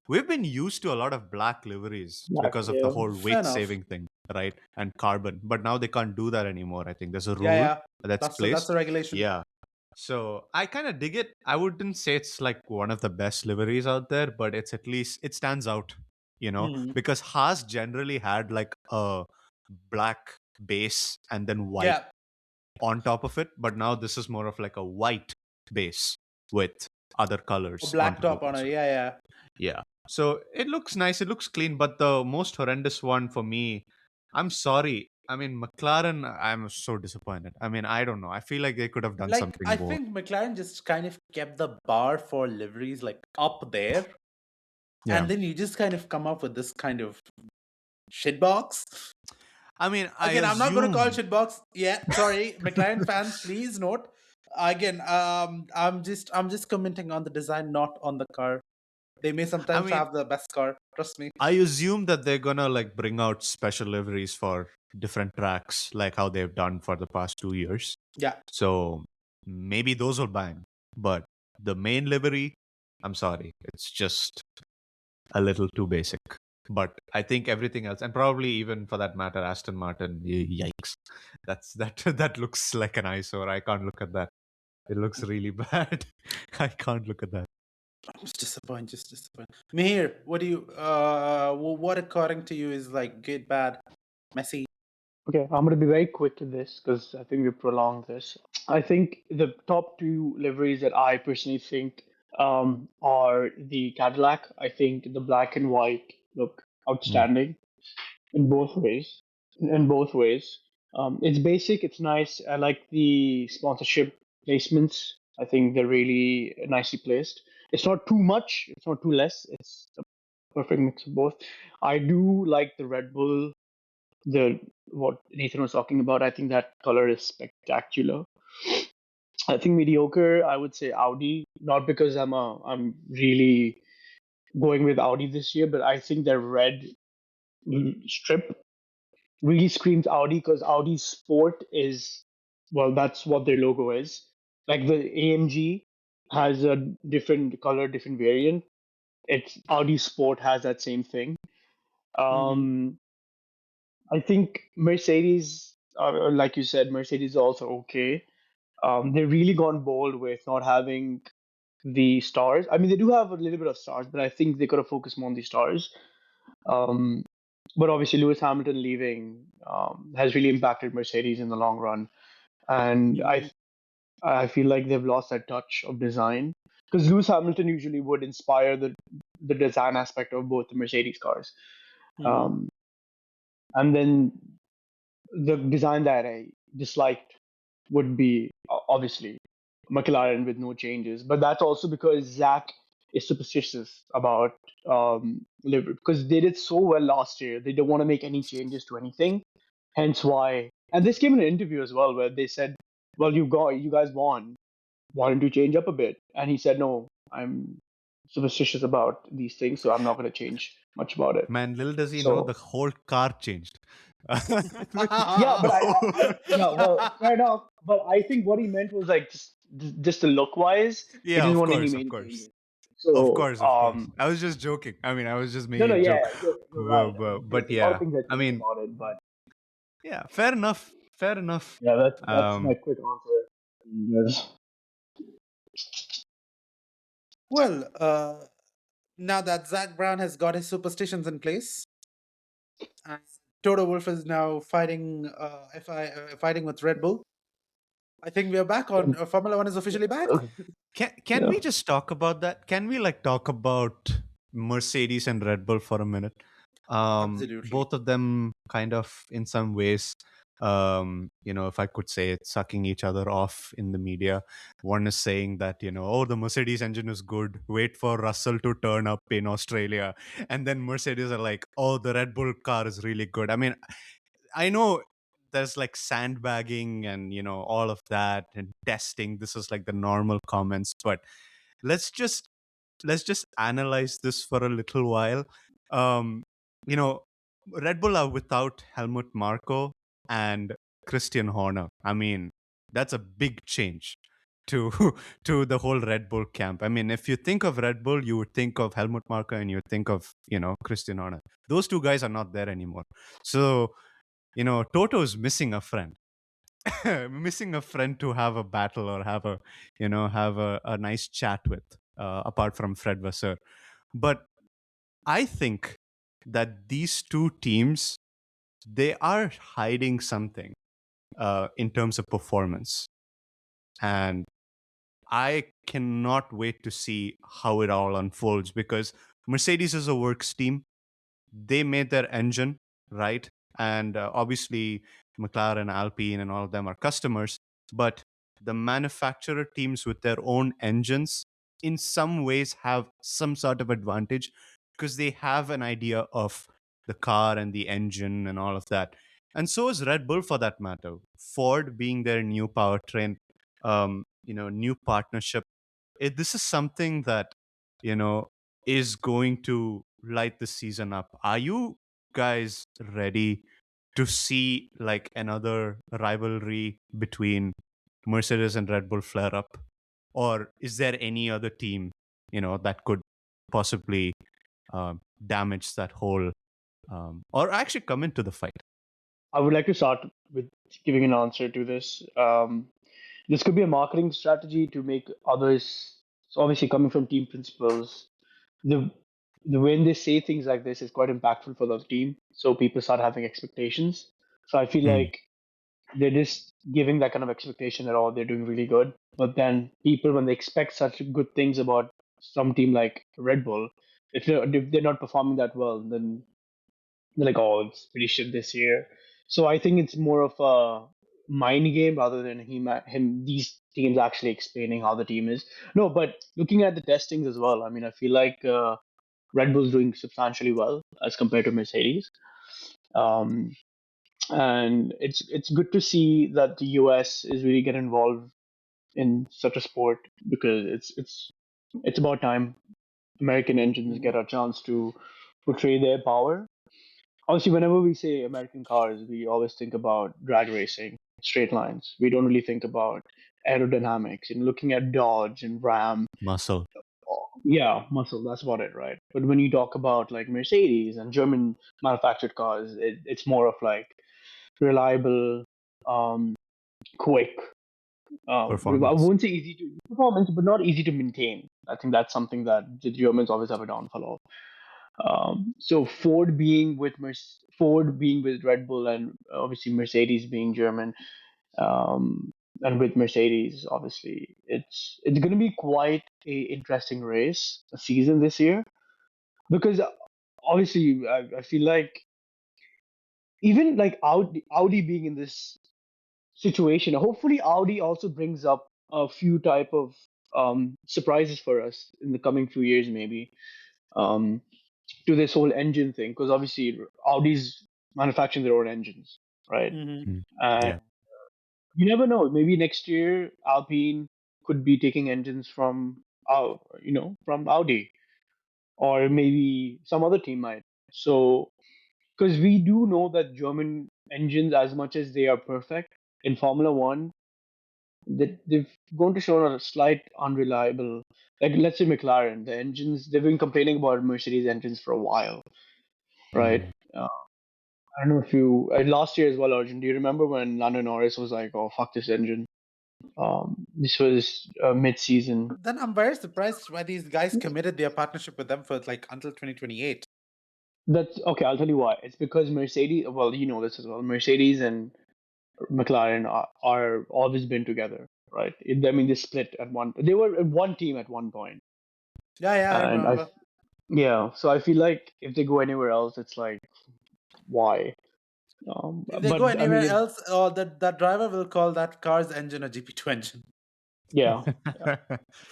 Speaker 2: we've been used to a lot of black liveries
Speaker 3: Black,
Speaker 2: because of the
Speaker 3: yeah.
Speaker 2: whole
Speaker 1: fair
Speaker 2: weight
Speaker 1: enough.
Speaker 2: saving thing, right? And carbon. But now they can't do that anymore. I think there's a
Speaker 1: Yeah,
Speaker 2: rule
Speaker 1: yeah,
Speaker 2: that's
Speaker 1: that's
Speaker 2: placed.
Speaker 1: a regulation.
Speaker 2: Yeah. So I kind of dig it. I wouldn't say it's like one of the best liveries out there, but it's at least it stands out,
Speaker 1: Mhm.
Speaker 2: because Haas generally had like a black base and then white
Speaker 1: Yeah,
Speaker 2: on top of it, but now this is more of like a white base with other
Speaker 1: A
Speaker 2: colors
Speaker 1: black
Speaker 2: onto both
Speaker 1: top on
Speaker 2: of
Speaker 1: it.
Speaker 2: them.
Speaker 1: Yeah, yeah.
Speaker 2: Yeah. So it looks nice. It looks clean. But the most horrendous one for me, I'm sorry. I mean, McLaren, I'm so disappointed. I mean, I don't know. I feel like they could have done
Speaker 1: Like
Speaker 2: something
Speaker 1: I
Speaker 2: more.
Speaker 1: think McLaren just kind of kept the bar for liveries like up there,
Speaker 2: Yeah.
Speaker 1: and then you just kind of come up with this kind of shitbox.
Speaker 2: I mean, I
Speaker 1: Again, I'm not going to call
Speaker 2: assume.
Speaker 1: shitbox. Yeah, sorry, McLaren fans, please note. Again, I'm just commenting on the design, not on the car. They may
Speaker 2: I
Speaker 1: sometimes
Speaker 2: mean,
Speaker 1: have the best car. Trust me.
Speaker 2: I assume that they're gonna like bring out special liveries for different tracks, like how they've done for the past 2 years.
Speaker 1: Yeah.
Speaker 2: So maybe those will bang. But the main livery, I'm sorry, it's just a little too basic. But I think everything else, and probably even for that matter, Aston Martin, yikes, that looks like an eyesore. I can't look at that. It looks really bad. I can't look at that.
Speaker 1: I'm just disappointed. Just disappointed. Mihir, what do you? What according to you is like good, bad, messy?
Speaker 3: Okay, I'm going to be very quick to this because I think we prolonged this. I think the top two liveries that I personally think are the Cadillac. I think the black and white look
Speaker 2: Mm.
Speaker 3: outstanding in both ways. In both ways, it's basic. It's nice. I like the sponsorship placements. I think they're really nicely placed. It's not too much. It's not too less. It's a perfect mix of both. I do like the Red Bull, the what Nathan was talking about. I think that color is spectacular. I think mediocre. I would say Audi, not because I'm really going with Audi this year, but I think their red strip really screams Audi because Audi Sport is, well, that's what their logo is. Like the AMG has a different color, different variant. It's Audi Sport has that same thing.
Speaker 1: Mm-hmm.
Speaker 3: Um, I think Mercedes, like you said, Mercedes is also okay. They've really gone bold with not having the stars. I mean, they do have a little bit of stars, but I think they could have focused more on the stars. Um, but obviously, Lewis Hamilton leaving has really impacted Mercedes in the long run, and
Speaker 1: Mm-hmm.
Speaker 3: I feel like they've lost that touch of design because Lewis Hamilton usually would inspire the design aspect of both the Mercedes cars.
Speaker 1: Mm-hmm.
Speaker 3: Um, and then the design that I disliked would be obviously McLaren with no changes, but that's also because Zach is superstitious about livery because they did so well last year. They don't want to make any changes to anything, hence why. And this came in an interview as well where they said, "Well, you guys wanted to change up a bit," and he said, "No, I'm superstitious about these things, so I'm not going to change much about it."
Speaker 2: Man, little does he know
Speaker 3: So
Speaker 2: the whole car changed.
Speaker 3: yeah, but yeah, well, fair enough. But I think what he meant was like just the look wise, he
Speaker 2: Yeah,
Speaker 3: didn't
Speaker 2: of
Speaker 3: want any
Speaker 2: course, of
Speaker 3: major
Speaker 2: course.
Speaker 3: changes.
Speaker 2: Of
Speaker 3: So
Speaker 2: course, of course. I was just joking. I mean, I was just
Speaker 3: no,
Speaker 2: making
Speaker 3: no,
Speaker 2: a
Speaker 3: yeah,
Speaker 2: joke.
Speaker 3: you're right. I mean,
Speaker 2: But
Speaker 3: there's a lot of
Speaker 2: yeah,
Speaker 3: things that
Speaker 2: I
Speaker 3: change
Speaker 2: mean,
Speaker 3: about it, but
Speaker 2: yeah, fair enough. Fair enough.
Speaker 3: yeah, that's
Speaker 2: Um,
Speaker 3: my quick answer. Yes.
Speaker 1: Well, now that Zach Brown has got his superstitions in place, and Toto Wolff is now fighting with Red Bull. I think we are back on Formula One is officially back.
Speaker 2: can
Speaker 3: Yeah.
Speaker 2: we just talk about that? Can we like talk about Mercedes and Red Bull for a minute?
Speaker 1: Absolutely.
Speaker 2: Both of them kind of in some ways, if I could say it, sucking each other off in the media. One is saying that, oh, the Mercedes engine is good. Wait for Russell to turn up in Australia. And then Mercedes are like, oh, the Red Bull car is really good. I mean, I know there's like sandbagging and all of that and testing. This is like the normal comments, but let's just analyze this for a little while. Um, you know, Red Bull are without Helmut Marko and Christian Horner. I mean, that's a big change to to the whole Red Bull camp. I mean, if you think of Red Bull, you would think of Helmut Marko and you would think of Christian Horner. Those two guys are not there anymore. So Toto's missing a friend. Missing a friend to have a battle or have a nice chat with, apart from Fred Vasseur. But I think that these two teams, they are hiding something in terms of performance. And I cannot wait to see how it all unfolds because Mercedes is a works team. They made their engine, right? And obviously, McLaren, Alpine, and all of them are customers. But the manufacturer teams with their own engines, in some ways, have some sort of advantage because they have an idea of the car and the engine and all of that. And so is Red Bull for that matter. Ford being their new powertrain, new partnership. This is something that, you know, is going to light the season up. Are you guys ready to see like another rivalry between Mercedes and Red Bull flare up? Or is there any other team, that could possibly damage that whole, or actually come into the fight?
Speaker 3: I would like to start with giving an answer to this. This could be a marketing strategy to make others. So obviously, coming from team principals, the the when they say things like this is quite impactful for the team. So people start having expectations. So I feel
Speaker 2: Hmm.
Speaker 3: like they're just giving that kind of expectation that, oh, they're doing really good. But then people, when they expect such good things about some team like Red Bull, if they're not performing that well, then they're like, oh, it's pretty shit this year. So I think it's more of a mind game rather than him these teams actually explaining how the team is. No, but looking at the testings as well, I mean, I feel like Red Bull's doing substantially well as compared to Mercedes. Um, and it's good to see that the US is really getting involved in such a sport, because it's about time American engines
Speaker 1: Mhm.
Speaker 3: get a chance to portray their power. Obviously, whenever we say American cars, we always think about drag racing, straight lines. We don't really think about aerodynamics. And looking at Dodge and Ram,
Speaker 2: Muscle.
Speaker 3: yeah, muscle. That's about it, right? But when you talk about like Mercedes and German manufactured cars, it's more of like reliable, um, quick. I
Speaker 2: Performance.
Speaker 3: won't say easy to performance, but not easy to maintain. I think that's something that the Germans always have a downfall of. So Ford being with Red Bull, and obviously Mercedes being German, um, and with Mercedes, obviously it's going to be quite a interesting race, a season this year, because obviously I feel like even like Audi being in this situation, hopefully Audi also brings up a few type of surprises for us in the coming few years, maybe. Um, to this whole engine thing, because obviously Audi's manufacturing their own engines, right?
Speaker 1: Mhm.
Speaker 2: Mm.
Speaker 3: And
Speaker 2: Yeah.
Speaker 3: you never know. Maybe next year Alpine could be taking engines from from Audi, or maybe some other team might. So, because we do know that German engines, as much as they are perfect in Formula One, that they've going to show a slight unreliable. Like let's say McLaren, the engines they've been complaining about Mercedes engines for a while, right?
Speaker 2: Mm.
Speaker 3: I don't know if you last year as well, Arjun. Do you remember when Lando Norris was like, "Oh fuck this engine"? This was mid-season.
Speaker 1: Then I'm very surprised why these guys committed their partnership with them for like until 2028.
Speaker 3: That's okay. I'll tell you why. It's because Mercedes. Well, you know this as well. Mercedes and McLaren are always been together, right? I mean, they split at one. They were in one team at one point,
Speaker 1: Yeah, yeah, I
Speaker 3: and
Speaker 1: remember.
Speaker 3: yeah. So I feel like if they go anywhere else, it's like why?
Speaker 1: If they go
Speaker 3: But I mean,
Speaker 1: anywhere else, that driver will call that car's engine a GP2 engine.
Speaker 3: yeah.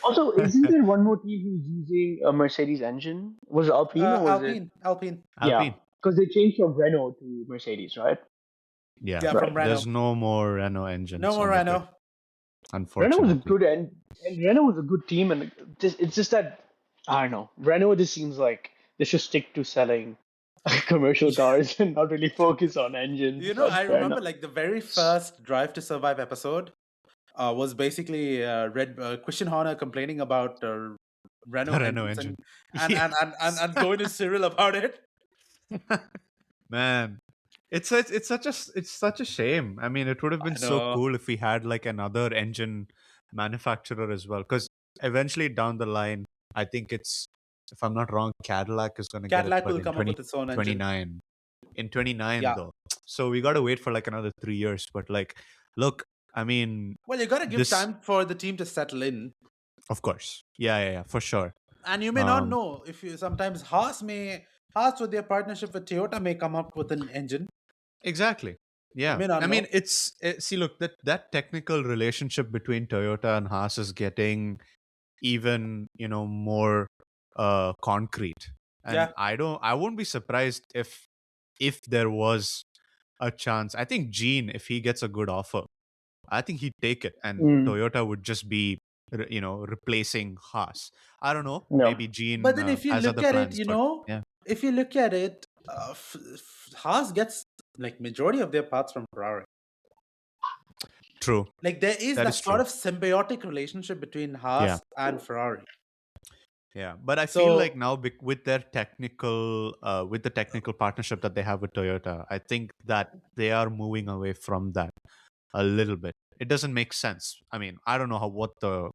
Speaker 3: Also, isn't there one more team who's using a Mercedes engine? Was it Alpine or was it?
Speaker 1: Alpine.
Speaker 3: Yeah,
Speaker 2: Alpine.
Speaker 3: because they changed from Renault to Mercedes, right?
Speaker 2: Yeah.
Speaker 1: Yeah,
Speaker 3: Right.
Speaker 1: from
Speaker 2: There's
Speaker 1: Renault.
Speaker 2: no more Renault
Speaker 1: No
Speaker 2: engines
Speaker 1: more
Speaker 2: on the grid,
Speaker 1: Renault.
Speaker 3: Renault was a
Speaker 2: unfortunately.
Speaker 3: good and Renault was a good team, and it's just that I don't know. Renault just seems like they should stick to selling commercial cars and not really focus on engines.
Speaker 1: I
Speaker 3: But fair
Speaker 1: remember
Speaker 3: enough.
Speaker 1: like the very first Drive to Survive episode was basically Red Christian Horner complaining about Renault
Speaker 2: The Renault
Speaker 1: engines
Speaker 2: engine.
Speaker 1: and
Speaker 2: Yes.
Speaker 1: going to Cyril about it.
Speaker 2: Man, it's such a shame. I mean, it would have been
Speaker 1: I
Speaker 2: so
Speaker 1: know.
Speaker 2: cool if we had like another engine manufacturer as well. Because eventually down the line, I think it's, if I'm not wrong, Cadillac is going to get it,
Speaker 1: Cadillac
Speaker 2: but
Speaker 1: will
Speaker 2: in
Speaker 1: come up with its own engine.
Speaker 2: 2029. In 29
Speaker 1: Yeah.
Speaker 2: though, so we got to wait for like another 3 years. But like, look, I mean,
Speaker 1: Well, you got to give
Speaker 2: this
Speaker 1: time for the team to settle in.
Speaker 2: Of course. Yeah, for sure.
Speaker 1: And you may not
Speaker 2: Um,
Speaker 1: know if you sometimes Haas with their partnership with Toyota may come up with an engine.
Speaker 2: exactly.
Speaker 1: You
Speaker 2: Yeah.
Speaker 1: may not
Speaker 2: I mean,
Speaker 1: know.
Speaker 2: see, look, that technical relationship between Toyota and Haas is getting even, more concrete. And
Speaker 1: Yeah.
Speaker 2: I won't be surprised if there was a chance. I think Gene, if he gets a good offer, I think he'd take it, and
Speaker 3: Mm.
Speaker 2: Toyota would just be, replacing Haas. I don't know.
Speaker 3: Yeah.
Speaker 2: Maybe
Speaker 1: But
Speaker 2: Gene
Speaker 1: then if you
Speaker 2: has
Speaker 1: look
Speaker 2: other
Speaker 1: at it,
Speaker 2: plans, but yeah,
Speaker 1: if you look at it, Haas gets like majority of their parts from Ferrari.
Speaker 2: true.
Speaker 1: Like there is
Speaker 2: That is
Speaker 1: that sort
Speaker 2: true.
Speaker 1: of symbiotic relationship between
Speaker 2: Yeah,
Speaker 1: Haas and Ferrari.
Speaker 2: yeah. But I feel like
Speaker 1: So
Speaker 2: now with their with the technical partnership that they have with Toyota, I think that they are moving away from that a little bit. It doesn't make sense. I mean, I don't know what the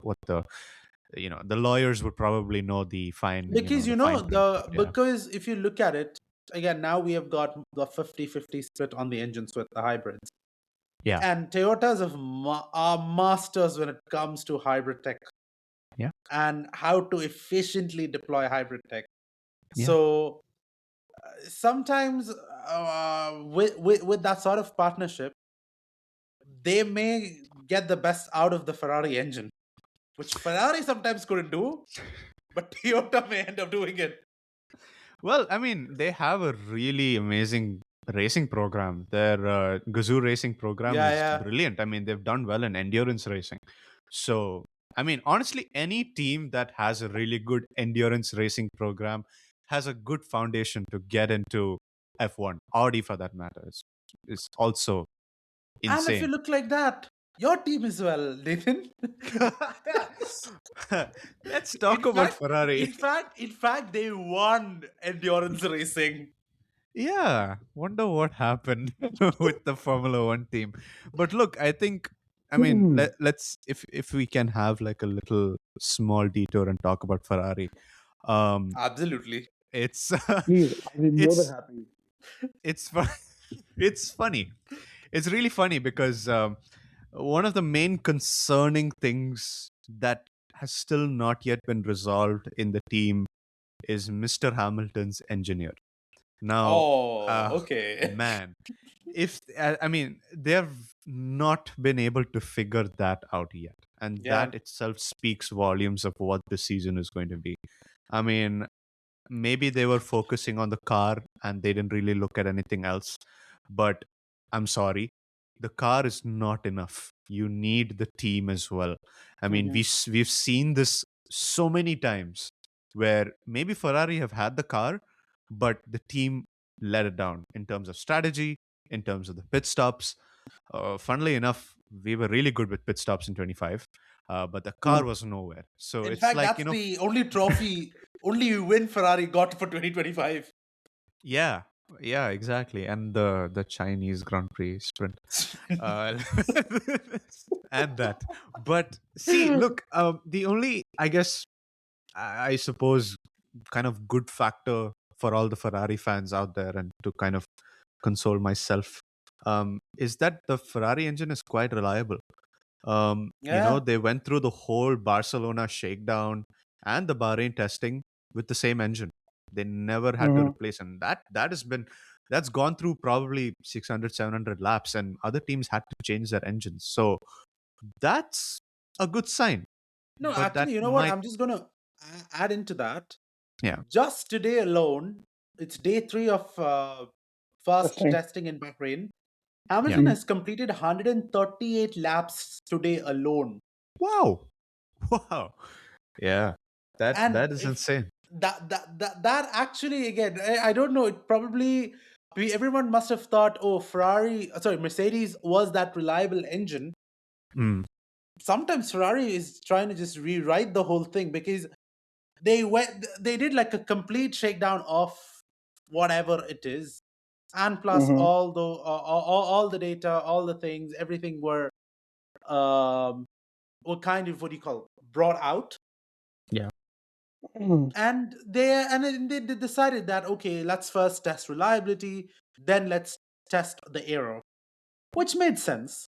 Speaker 2: the lawyers would probably know
Speaker 1: because
Speaker 2: the fine print, but yeah,
Speaker 1: because if you look at it again, now we have got the 50-50 split on the engines with the hybrids.
Speaker 2: yeah,
Speaker 1: And Toyotas are masters when it comes to hybrid tech
Speaker 2: yeah,
Speaker 1: and how to efficiently deploy hybrid tech.
Speaker 2: yeah.
Speaker 1: So sometimes with that sort of partnership, they may get the best out of the Ferrari engine, which Ferrari sometimes couldn't do, but Toyota may end up doing it.
Speaker 2: Well, I mean, they have a really amazing racing program. Their Gazoo racing program
Speaker 1: Yeah,
Speaker 2: is
Speaker 1: yeah.
Speaker 2: brilliant. I mean, they've done well in endurance racing. So, I mean, honestly, any team that has a really good endurance racing program has a good foundation to get into F1. Audi, for that matter, is also
Speaker 1: And if you
Speaker 2: insane.
Speaker 1: look like that, your team as well, Nathan.
Speaker 2: Let's
Speaker 1: in
Speaker 2: talk about
Speaker 1: fact,
Speaker 2: Ferrari.
Speaker 1: they won endurance racing.
Speaker 2: Yeah, wonder what happened with the Formula One team. But look, I think, I mean,
Speaker 3: Mm.
Speaker 2: let's if we can have like a little small detour and talk about Ferrari. Um,
Speaker 1: Absolutely.
Speaker 2: it's
Speaker 3: Please, I'll be more than
Speaker 2: it's
Speaker 3: happy.
Speaker 2: it's fun. It's funny. It's really funny because one of the main concerning things that has still not yet been resolved in the team is Mr. Hamilton's engineer. Now,
Speaker 1: Oh,
Speaker 2: uh,
Speaker 1: okay.
Speaker 2: man, if I mean they've not been able to figure that out yet, and
Speaker 1: Yeah.
Speaker 2: that itself speaks volumes of what the season is going to be. I mean, maybe they were focusing on the car and they didn't really look at anything else, but I'm sorry, the car is not enough. You need the team as well. I mean,
Speaker 3: Mhm.
Speaker 2: we've seen this so many times where maybe Ferrari have had the car, but the team let it down in terms of strategy, in terms of the pit stops. Funnily enough, we were really good with pit stops in 25, but the car
Speaker 3: Mm.
Speaker 2: was nowhere. So
Speaker 1: In
Speaker 2: it's
Speaker 1: fact,
Speaker 2: like,
Speaker 1: that's the only trophy, only win Ferrari got for 2025.
Speaker 2: yeah, yeah, exactly. And the Chinese Grand Prix sprint. Uh, and that. But see, look, the only, I guess, I suppose, kind of good factor for all the Ferrari fans out there and to kind of console myself is that the Ferrari engine is quite reliable.
Speaker 1: Yeah.
Speaker 2: They went through the whole Barcelona shakedown and the Bahrain testing with the same engine. They never had to
Speaker 3: Mhm.
Speaker 2: replace, and that's gone through probably 600, 700 laps, and other teams had to change their engines. So that's a good sign,
Speaker 1: No,
Speaker 2: but
Speaker 1: actually,
Speaker 2: that
Speaker 1: you know what?
Speaker 2: might,
Speaker 1: I'm just gonna add into that.
Speaker 2: yeah,
Speaker 1: Just today alone, it's day 3 of first
Speaker 3: Testing.
Speaker 1: testing in Bahrain.
Speaker 2: yeah.
Speaker 1: Hamilton
Speaker 3: Mhm.
Speaker 1: has completed 138 laps today alone.
Speaker 2: Wow, wow, yeah,
Speaker 1: And
Speaker 2: that is
Speaker 1: if
Speaker 2: insane.
Speaker 1: that actually, again, I don't know, it probably everyone must have thought, oh, Mercedes was that reliable engine.
Speaker 2: Mm,
Speaker 1: Sometimes Ferrari is trying to just rewrite the whole thing because they did like a complete shakedown of whatever it is, and plus
Speaker 3: Mhm.
Speaker 1: all the data, all the things, everything um were kind of, what do you call, brought out.
Speaker 2: yeah.
Speaker 3: Mhm.
Speaker 1: And they decided that, okay, let's first test reliability, then let's test the aero, which made sense.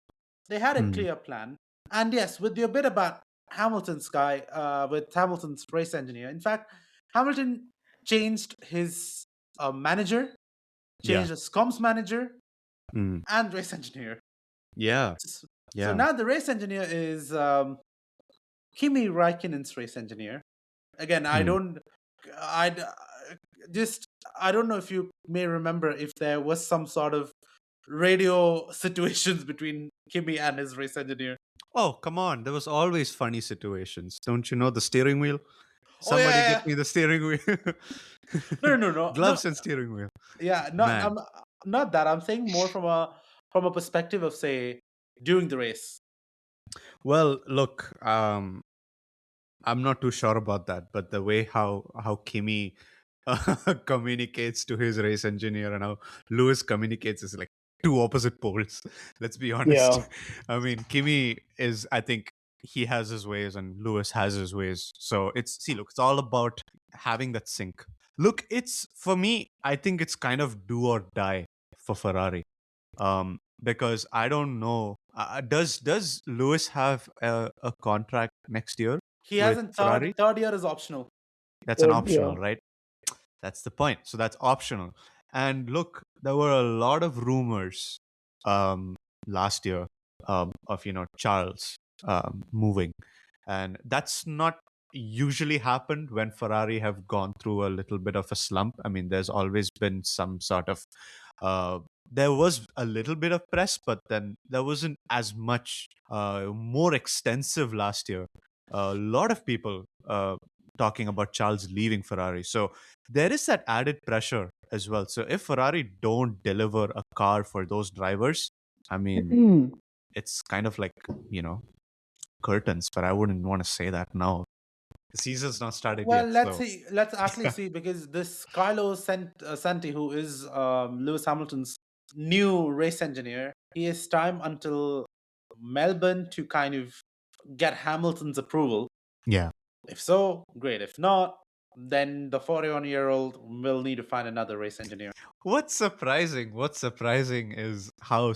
Speaker 1: They had a
Speaker 2: Mm,
Speaker 1: clear plan. And yes, with your bit about Hamilton's guy, with Hamilton's race engineer. In fact, Hamilton changed his manager,
Speaker 2: Yeah.
Speaker 1: changed his comms manager,
Speaker 2: Mm.
Speaker 1: and race engineer.
Speaker 2: Yeah.
Speaker 1: So
Speaker 2: Yeah.
Speaker 1: now the race engineer is Kimi Raikkonen's race engineer. Again, I
Speaker 2: Mm.
Speaker 1: don't, I just, I don't know if you may remember if there was some sort of radio situations between Kimi and his race engineer.
Speaker 2: Oh, come on. There was always funny situations. Don't you know the steering wheel?
Speaker 1: Oh yeah,
Speaker 2: Somebody
Speaker 1: yeah,
Speaker 2: get
Speaker 1: yeah.
Speaker 2: me the steering wheel.
Speaker 1: No, no, no, no.
Speaker 2: Gloves and steering wheel.
Speaker 1: Yeah, not
Speaker 2: Man.
Speaker 1: I'm not that. I'm saying more from a perspective of, say, during the race.
Speaker 2: Well, look, I'm not too sure about that, but the way how Kimi communicates to his race engineer and how Lewis communicates is like two opposite poles. Let's be honest.
Speaker 3: Yeah.
Speaker 2: I mean, Kimi is, I think, he has his ways and Lewis has his ways. So it's see, look, it's all about having that sync. Look, it's for me. I think it's kind of do or die for Ferrari, because I don't know. Does Lewis have a contract next year
Speaker 1: He
Speaker 2: with
Speaker 1: hasn't
Speaker 2: Ferrari?
Speaker 1: third year is optional.
Speaker 2: That's an
Speaker 3: Third, yeah.
Speaker 2: optional, right? That's the point. So that's optional. And look, there were a lot of rumors um, last year of Charles moving, and that's not usually happened when Ferrari have gone through a little bit of a slump. I mean, there's always been some sort of uh, there was a little bit of press, but then there wasn't as much more extensive last year. A lot of people talking about Charles leaving Ferrari. So there is that added pressure as well. So if Ferrari don't deliver a car for those drivers, I mean, it's kind of like, you know, curtains, but I wouldn't want to say that now. The season's not started
Speaker 1: Well,
Speaker 2: yet.
Speaker 1: let's
Speaker 2: So
Speaker 1: see. Let's actually see, because this Santi, who is Lewis Hamilton's new race engineer, he has time until Melbourne to kind of get Hamilton's approval.
Speaker 2: yeah.
Speaker 1: If so, great. If not, then the 41-year-old will need to find another race engineer.
Speaker 2: What's surprising is how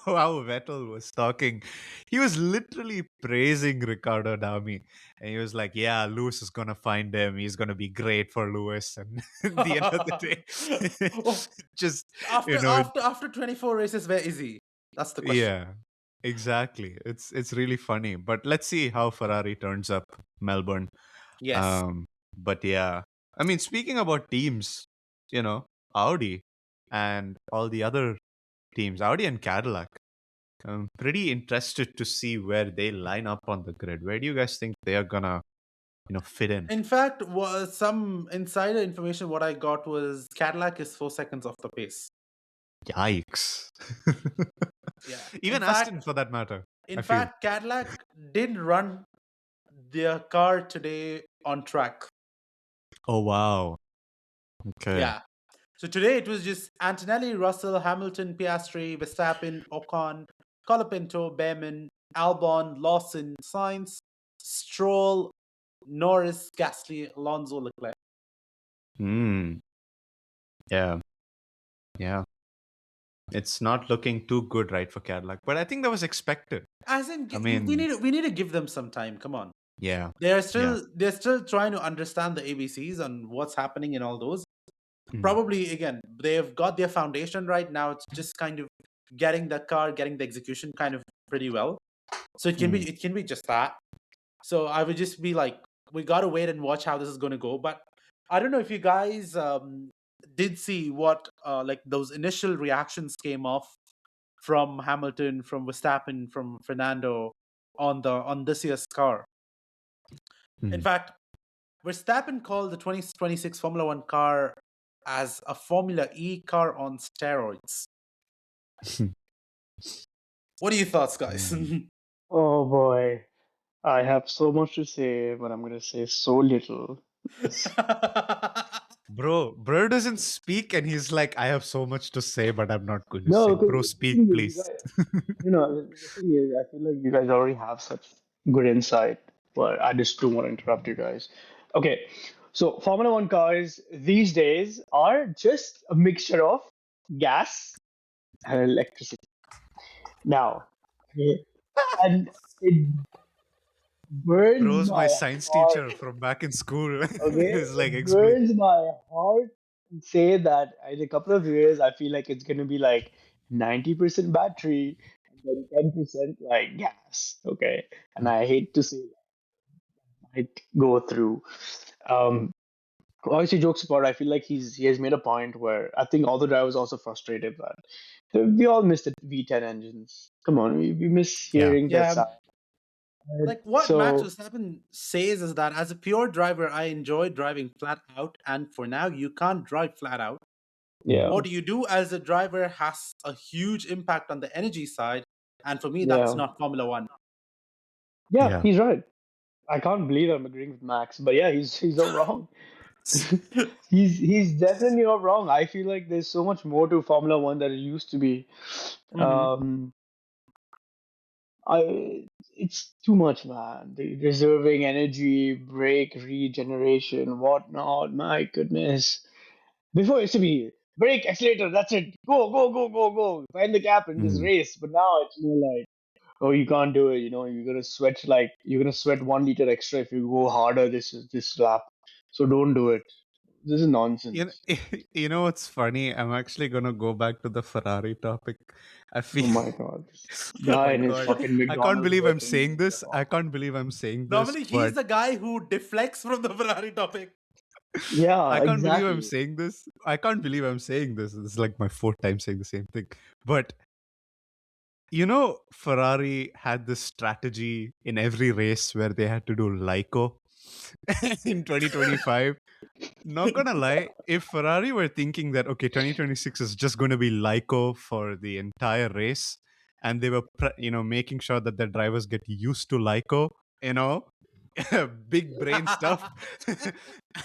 Speaker 2: how Vettel was talking. He was literally praising Ricardo Dami. And he was like, yeah, Lewis is gonna find him. He's gonna be great for Lewis. And at the end of the day,
Speaker 1: Oh,
Speaker 2: just
Speaker 1: after
Speaker 2: you know,
Speaker 1: after after 24 races, where is he? That's the question.
Speaker 2: yeah, exactly. It's really funny. But let's see how Ferrari turns up Melbourne.
Speaker 1: Yes.
Speaker 2: Um, but yeah, I mean, speaking about teams, Audi and all the other teams, Audi and Cadillac. I'm pretty interested to see where they line up on the grid. Where do you guys think they are gonna, fit in?
Speaker 1: In fact, was some insider information what I got was Cadillac is 4 seconds off the pace.
Speaker 2: Yikes!
Speaker 1: Yeah.
Speaker 2: Even Aston, for that matter.
Speaker 1: In
Speaker 2: I feel.
Speaker 1: fact, Cadillac did run their car today on track.
Speaker 2: Oh wow. Okay.
Speaker 1: Yeah. So today it was just Antonelli, Russell, Hamilton, Piastri, Verstappen, Ocon, Colapinto, Behrman, Albon, Lawson, Sainz, Stroll, Norris, Gasly, Alonso, Leclerc.
Speaker 2: Hmm. Yeah. Yeah. It's not looking too good, right, for Cadillac. But I think that was expected.
Speaker 1: As in,
Speaker 2: I
Speaker 1: we
Speaker 2: mean,
Speaker 1: need to give them some time. Come on.
Speaker 2: yeah.
Speaker 1: They're
Speaker 2: Yeah.
Speaker 1: still trying to understand the ABCs and what's happening in all those.
Speaker 2: Hmm.
Speaker 1: Probably again, they've got their foundation right now. It's just kind of getting the car, getting the execution kind of pretty well. So
Speaker 2: Hmm.
Speaker 1: it can be just that. So I would just be like, we gotta wait and watch how this is going to go. But I don't know if you guys did see what like those initial reactions came off from Hamilton, from Verstappen, from Fernando on this year's car. In
Speaker 2: Hmm.
Speaker 1: fact, Verstappen called the 2026 Formula One car as a Formula E car on steroids. What are your thoughts, guys?
Speaker 2: Hmm.
Speaker 3: Oh boy. I have so much to say, but I'm gonna say so little. It's
Speaker 2: Bro doesn't speak and he's like, I have so much to say, but I'm not going to say.
Speaker 3: no,
Speaker 2: Bro,
Speaker 3: because
Speaker 2: speak,
Speaker 3: you
Speaker 2: please.
Speaker 3: guys, the thing is, I feel like you guys already have such good insight, but I just don't want to interrupt you guys. Okay, so Formula One cars these days are just a mixture of gas and electricity. Now, okay, and it burns
Speaker 2: Bro's my
Speaker 3: my
Speaker 2: science
Speaker 3: heart.
Speaker 2: teacher from back in school.
Speaker 3: Okay,
Speaker 2: It's like
Speaker 3: it
Speaker 2: explain.
Speaker 3: burns my heart to say that in a couple of years, I feel like it's gonna be like 90% battery and then 10% like gas. Okay, and I hate to say that might go through. Um, Obviously, jokes apart, I feel like he has made a point where I think all the drivers also frustrated that we all miss the V10 engines. Come on, we miss
Speaker 2: Yeah.
Speaker 3: hearing that
Speaker 1: Yeah,
Speaker 3: sound.
Speaker 1: like what Max
Speaker 3: So
Speaker 1: Verstappen says is that as a pure driver, I enjoy driving flat out, and for now, you can't drive flat out.
Speaker 3: yeah,
Speaker 1: What you do as a driver has a huge impact on the energy side, and for me, that's
Speaker 3: yeah,
Speaker 1: not Formula One.
Speaker 3: yeah,
Speaker 2: Yeah.
Speaker 3: he's right. I can't believe I'm agreeing with Max, but yeah, he's not wrong. He's definitely not wrong. I feel like there's so much more to Formula One than it used to be.
Speaker 1: Hmm.
Speaker 3: Um, I it's too much, man. The reserving energy, brake regeneration, whatnot. My goodness. Before it used to be brake, accelerator. That's it. Go, go, go, go, go. Find the gap and just
Speaker 2: Mm.
Speaker 3: race. But now it's more like, oh, you can't do it. You're gonna sweat 1 liter extra if you go harder this lap. So don't do it. This is
Speaker 2: You know,
Speaker 3: nonsense.
Speaker 2: you know what's funny? I'm actually gonna go back to the Ferrari topic. I feel,
Speaker 3: Oh my god. This
Speaker 2: oh
Speaker 3: guy
Speaker 2: my
Speaker 3: and his
Speaker 2: god,
Speaker 3: fucking
Speaker 2: I can't
Speaker 3: McDonald's
Speaker 2: believe I'm
Speaker 3: working.
Speaker 2: saying this. I can't believe I'm saying this,
Speaker 1: Normally, he's
Speaker 2: but
Speaker 1: the guy who deflects from the Ferrari topic.
Speaker 3: Yeah,
Speaker 2: I can't believe I'm
Speaker 3: exactly.
Speaker 2: saying this. I can't believe I'm saying this. It's like my fourth time saying the same thing. But Ferrari had this strategy in every race where they had to do Lyco in 2025. Not gonna lie, if Ferrari were thinking that okay, 2026 is just going to be Lyco for the entire race, and they were making sure that their drivers get used to Lyco, you know, big brain stuff,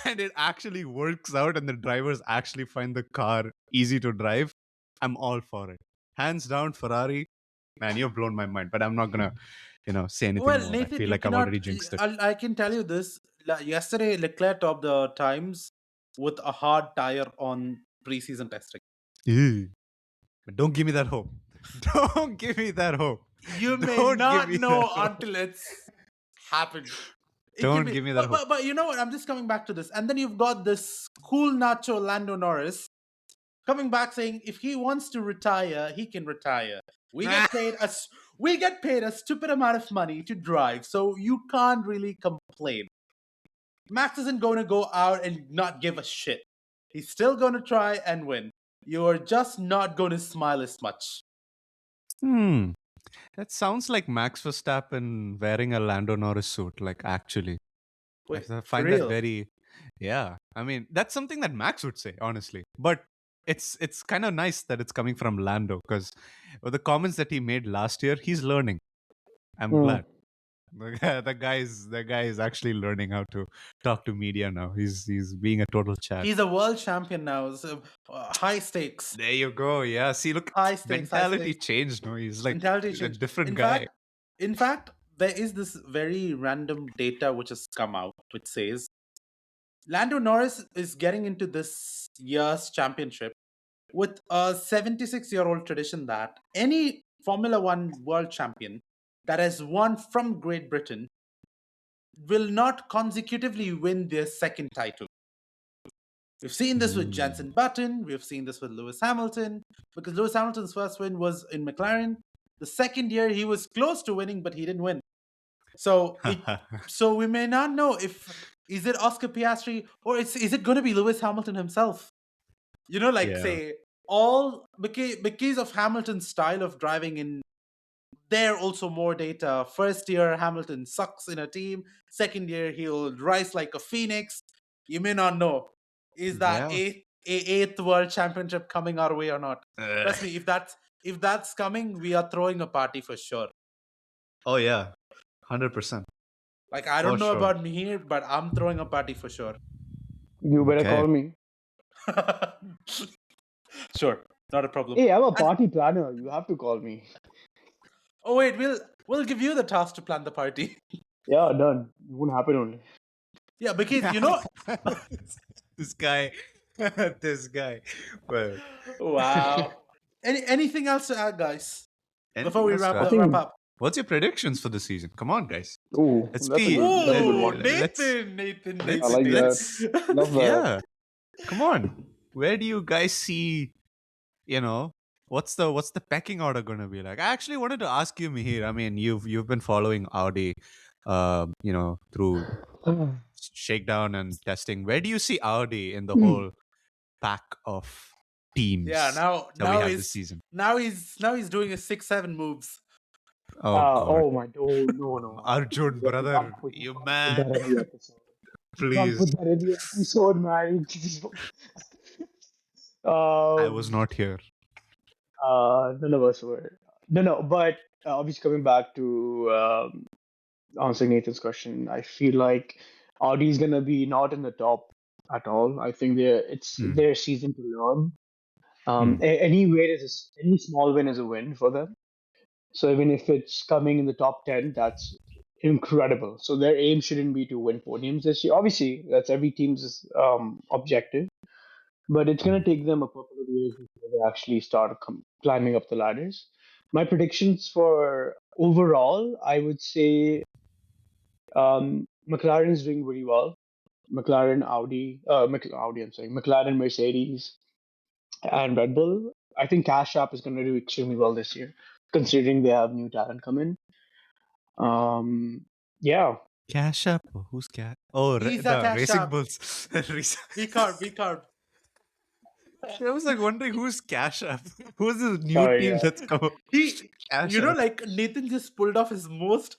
Speaker 2: and it actually works out, and the drivers actually find the car easy to drive, I'm all for it. Hands down, Ferrari, man, you've blown my mind. But I'm not gonna, say anything
Speaker 1: Well,
Speaker 2: more. I
Speaker 1: Nathan,
Speaker 2: feel
Speaker 1: you
Speaker 2: like I've already
Speaker 1: cannot.
Speaker 2: jinxed it.
Speaker 1: I can tell you this. Yesterday, Leclerc topped the times with a hard tire on preseason testing.
Speaker 2: Ew. But don't give me that hope. Don't give me that hope.
Speaker 1: You may
Speaker 2: Don't give
Speaker 1: not
Speaker 2: me that
Speaker 1: know
Speaker 2: hope.
Speaker 1: until it's happened. It could
Speaker 2: Don't
Speaker 1: be,
Speaker 2: give me that
Speaker 1: but
Speaker 2: hope.
Speaker 1: you know what? I'm just coming back to this, and then you've got this cool Nacho Lando Norris coming back saying if he wants to retire, he can retire. We get paid a we get paid a stupid amount of money to drive, so you can't really complain. Max isn't going to go out and not give a shit. He's still going to try and win. You're just not going to smile as much.
Speaker 2: Hmm. That sounds like Max Verstappen wearing a Lando Norris suit. Like actually,
Speaker 1: Wait, for
Speaker 2: find that
Speaker 1: real?
Speaker 2: very, yeah. I mean, that's something that Max would say, honestly. But it's kind of nice that it's coming from Lando because with the comments that he made last year, he's learning. I'm
Speaker 3: Hmm.
Speaker 2: glad. The guy is actually learning how to talk to media now. He's being a total chat.
Speaker 1: He's a world champion now. So, high stakes.
Speaker 2: There you go. Yeah. See, look,
Speaker 1: High stakes, high
Speaker 2: mentality
Speaker 1: stakes.
Speaker 2: changed. No, he's like
Speaker 1: Mentality
Speaker 2: he's a
Speaker 1: change.
Speaker 2: different guy.
Speaker 1: In fact, there is this very random data which has come out which says Lando Norris is getting into this year's championship with a 76-year-old tradition that any Formula One world champion that has won from Great Britain will not consecutively win their second title. We've seen this with
Speaker 2: Mm.
Speaker 1: Jenson Button, we've seen this with Lewis Hamilton, because Lewis Hamilton's first win was in McLaren. The second year he was close to winning, but he didn't win. So we may not know if is it Oscar Piastri or is it going to be Lewis Hamilton himself? Like
Speaker 2: Yeah.
Speaker 1: say all because of Hamilton's style of driving in there also more data. First year Hamilton sucks in a team. Second year he'll rise like a phoenix. You may not know is that
Speaker 2: Yeah.
Speaker 1: eighth world championship coming our way or not.
Speaker 2: Uh,
Speaker 1: Trust me, if that's coming, we are throwing a party for sure.
Speaker 2: oh yeah. 100%.
Speaker 1: Like I
Speaker 2: For
Speaker 1: don't know
Speaker 2: sure.
Speaker 1: about me here, but I'm throwing a party for sure.
Speaker 3: You better
Speaker 2: Okay.
Speaker 3: call me.
Speaker 1: Sure, not a problem.
Speaker 3: Hey, I'm a
Speaker 1: And
Speaker 3: party planner. You have to call me.
Speaker 1: oh wait, we'll give you the task to plan the party.
Speaker 3: Yeah, done. It won't happen only.
Speaker 1: Yeah, because
Speaker 2: This guy. This guy. Well,
Speaker 1: wow. Anything else to add, guys, before
Speaker 2: anything
Speaker 1: we
Speaker 2: else to
Speaker 3: I
Speaker 2: add?
Speaker 1: wrap
Speaker 3: think
Speaker 1: up?
Speaker 2: What's your predictions for the season? Come on, guys.
Speaker 3: Ooh,
Speaker 2: Let's
Speaker 3: that's a
Speaker 2: be
Speaker 3: good
Speaker 1: Whoa,
Speaker 3: one.
Speaker 2: let's
Speaker 1: Nathan, Nathan,
Speaker 3: I
Speaker 1: Nathan,
Speaker 3: like that.
Speaker 1: Nathan.
Speaker 2: let's
Speaker 3: Love that.
Speaker 2: yeah. Come on. Where do you guys see, you know, what's the pecking order gonna be like? I actually wanted to ask you, Mihir. I mean, you've been following Audi through shakedown and testing. Where do you see Audi in the
Speaker 3: Hmm.
Speaker 2: whole pack of
Speaker 1: Yeah,
Speaker 2: teams that we have this season?
Speaker 1: now he's doing his 6-7 moves.
Speaker 2: Oh God,
Speaker 3: Oh my, oh no, no,
Speaker 2: Arjun,
Speaker 3: you can't
Speaker 2: brother,
Speaker 3: put, you
Speaker 2: you
Speaker 3: can't put
Speaker 2: man,
Speaker 3: that in the episode. You can't
Speaker 2: please.
Speaker 3: put that in the episode, man.
Speaker 2: I was
Speaker 3: um,
Speaker 2: not here.
Speaker 3: none of us were. No, no, but obviously coming back to answering Nathan's question, I feel like Audi's gonna be not in the top at all. I think it's
Speaker 2: Hmm.
Speaker 3: their season to learn.
Speaker 2: Hmm.
Speaker 3: Any win any small win is a win for them. So even if it's coming in the top 10, that's incredible. So their aim shouldn't be to win podiums this year. Obviously, that's every team's objective, but it's going
Speaker 2: Hmm.
Speaker 3: to take them a couple of years before they actually start climbing up the ladders. My predictions for overall, I would say McLaren is doing really well. I'm saying McLaren, Mercedes, and Red Bull. I think Cash App is going to do extremely well this year, considering they have new talent come in. Um, yeah,
Speaker 2: Cash App? Who's Cash? Oh,
Speaker 1: He's a
Speaker 2: the
Speaker 1: cash
Speaker 2: Racing
Speaker 1: up.
Speaker 2: Bulls.
Speaker 1: V card, V card.
Speaker 2: I was like wondering who's Cash App? Who's this new
Speaker 3: sorry,
Speaker 2: team
Speaker 3: yeah.
Speaker 2: that's come up?
Speaker 1: He,
Speaker 2: Cash App.
Speaker 1: like Nathan just pulled off his most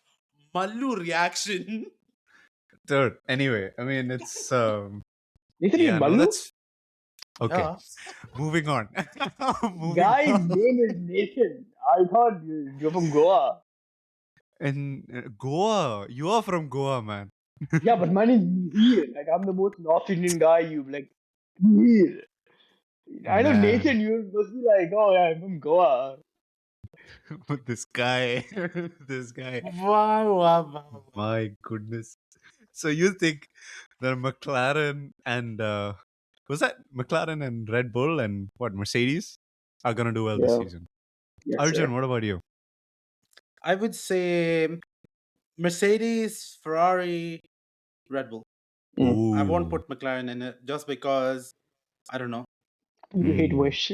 Speaker 1: Mallu reaction.
Speaker 2: Third. Anyway, I mean, it's
Speaker 3: Nathan is
Speaker 2: yeah, no,
Speaker 3: Ballu?
Speaker 2: that's okay.
Speaker 1: Yeah.
Speaker 2: Moving on. Moving
Speaker 3: Guy's
Speaker 2: on.
Speaker 3: name is Nathan. I thought you're from Goa.
Speaker 2: And Goa, you are from Goa, man.
Speaker 3: Yeah, but mine is Mihir. Like, I'm the most North Indian guy you've like. Mihir. I know
Speaker 2: Man,
Speaker 3: Nathan, you must be like, oh yeah, I'm from Goa.
Speaker 2: this guy, this guy.
Speaker 1: Wow, wow, wow, wow.
Speaker 2: My goodness. So you think that McLaren and was that McLaren and Red Bull and what Mercedes are gonna do well this
Speaker 3: Yeah,
Speaker 2: season?
Speaker 3: yes,
Speaker 2: Arjun,
Speaker 3: sir.
Speaker 2: what about you?
Speaker 1: I would say Mercedes, Ferrari, Red Bull.
Speaker 3: Mm.
Speaker 1: I won't
Speaker 2: Ooh.
Speaker 1: put McLaren in it just because I don't know.
Speaker 3: You hate
Speaker 2: Hmm.
Speaker 3: Wish.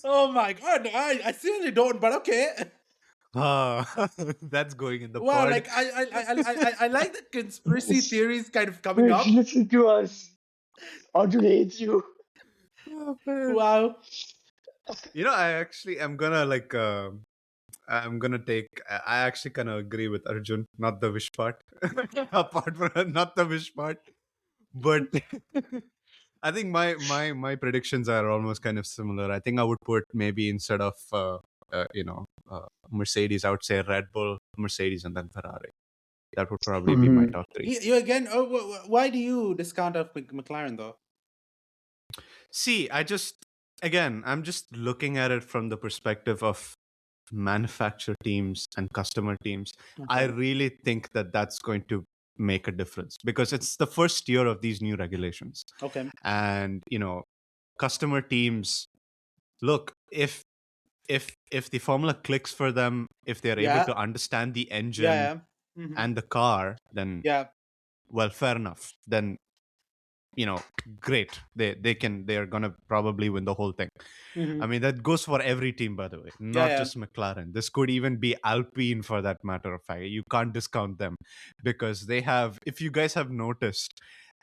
Speaker 1: Oh my god, I seriously don't, but okay.
Speaker 2: Ah, that's going in the
Speaker 1: Wow,
Speaker 2: pod.
Speaker 1: like I like the conspiracy theories kind of coming
Speaker 3: Wish,
Speaker 1: up.
Speaker 3: listen to us. Arjun hates you.
Speaker 2: Oh, man.
Speaker 1: Wow.
Speaker 2: I actually am gonna I'm gonna take. I actually kind of agree with Arjun, not the wish part. Apart from not the wish part, but I think my predictions are almost kind of similar. I think I would put maybe instead of Mercedes, I would say Red Bull, Mercedes, and then Ferrari. That would probably be my
Speaker 3: Mhm.
Speaker 2: top three.
Speaker 1: You again? Oh, why do you discount out McLaren though?
Speaker 2: See, I'm just looking at it from the perspective of manufacturer teams and customer teams. I
Speaker 1: Okay.
Speaker 2: really think that that's going to make a difference because it's the first year of these new regulations.
Speaker 1: Okay.
Speaker 2: And, customer teams, look, if the formula clicks for them, if they're able
Speaker 1: Yeah.
Speaker 2: to understand the engine
Speaker 1: Yeah. Yeah.
Speaker 2: and the car, then
Speaker 1: Yeah.
Speaker 2: well, fair enough. Then great. They're gonna probably win the whole thing. I
Speaker 1: Mhm.
Speaker 2: mean, that goes for every team, by the way,
Speaker 1: Yeah.
Speaker 2: not
Speaker 1: Yeah.
Speaker 2: just McLaren. This could even be Alpine for that matter of fact. You can't discount them because they have, if you guys have noticed,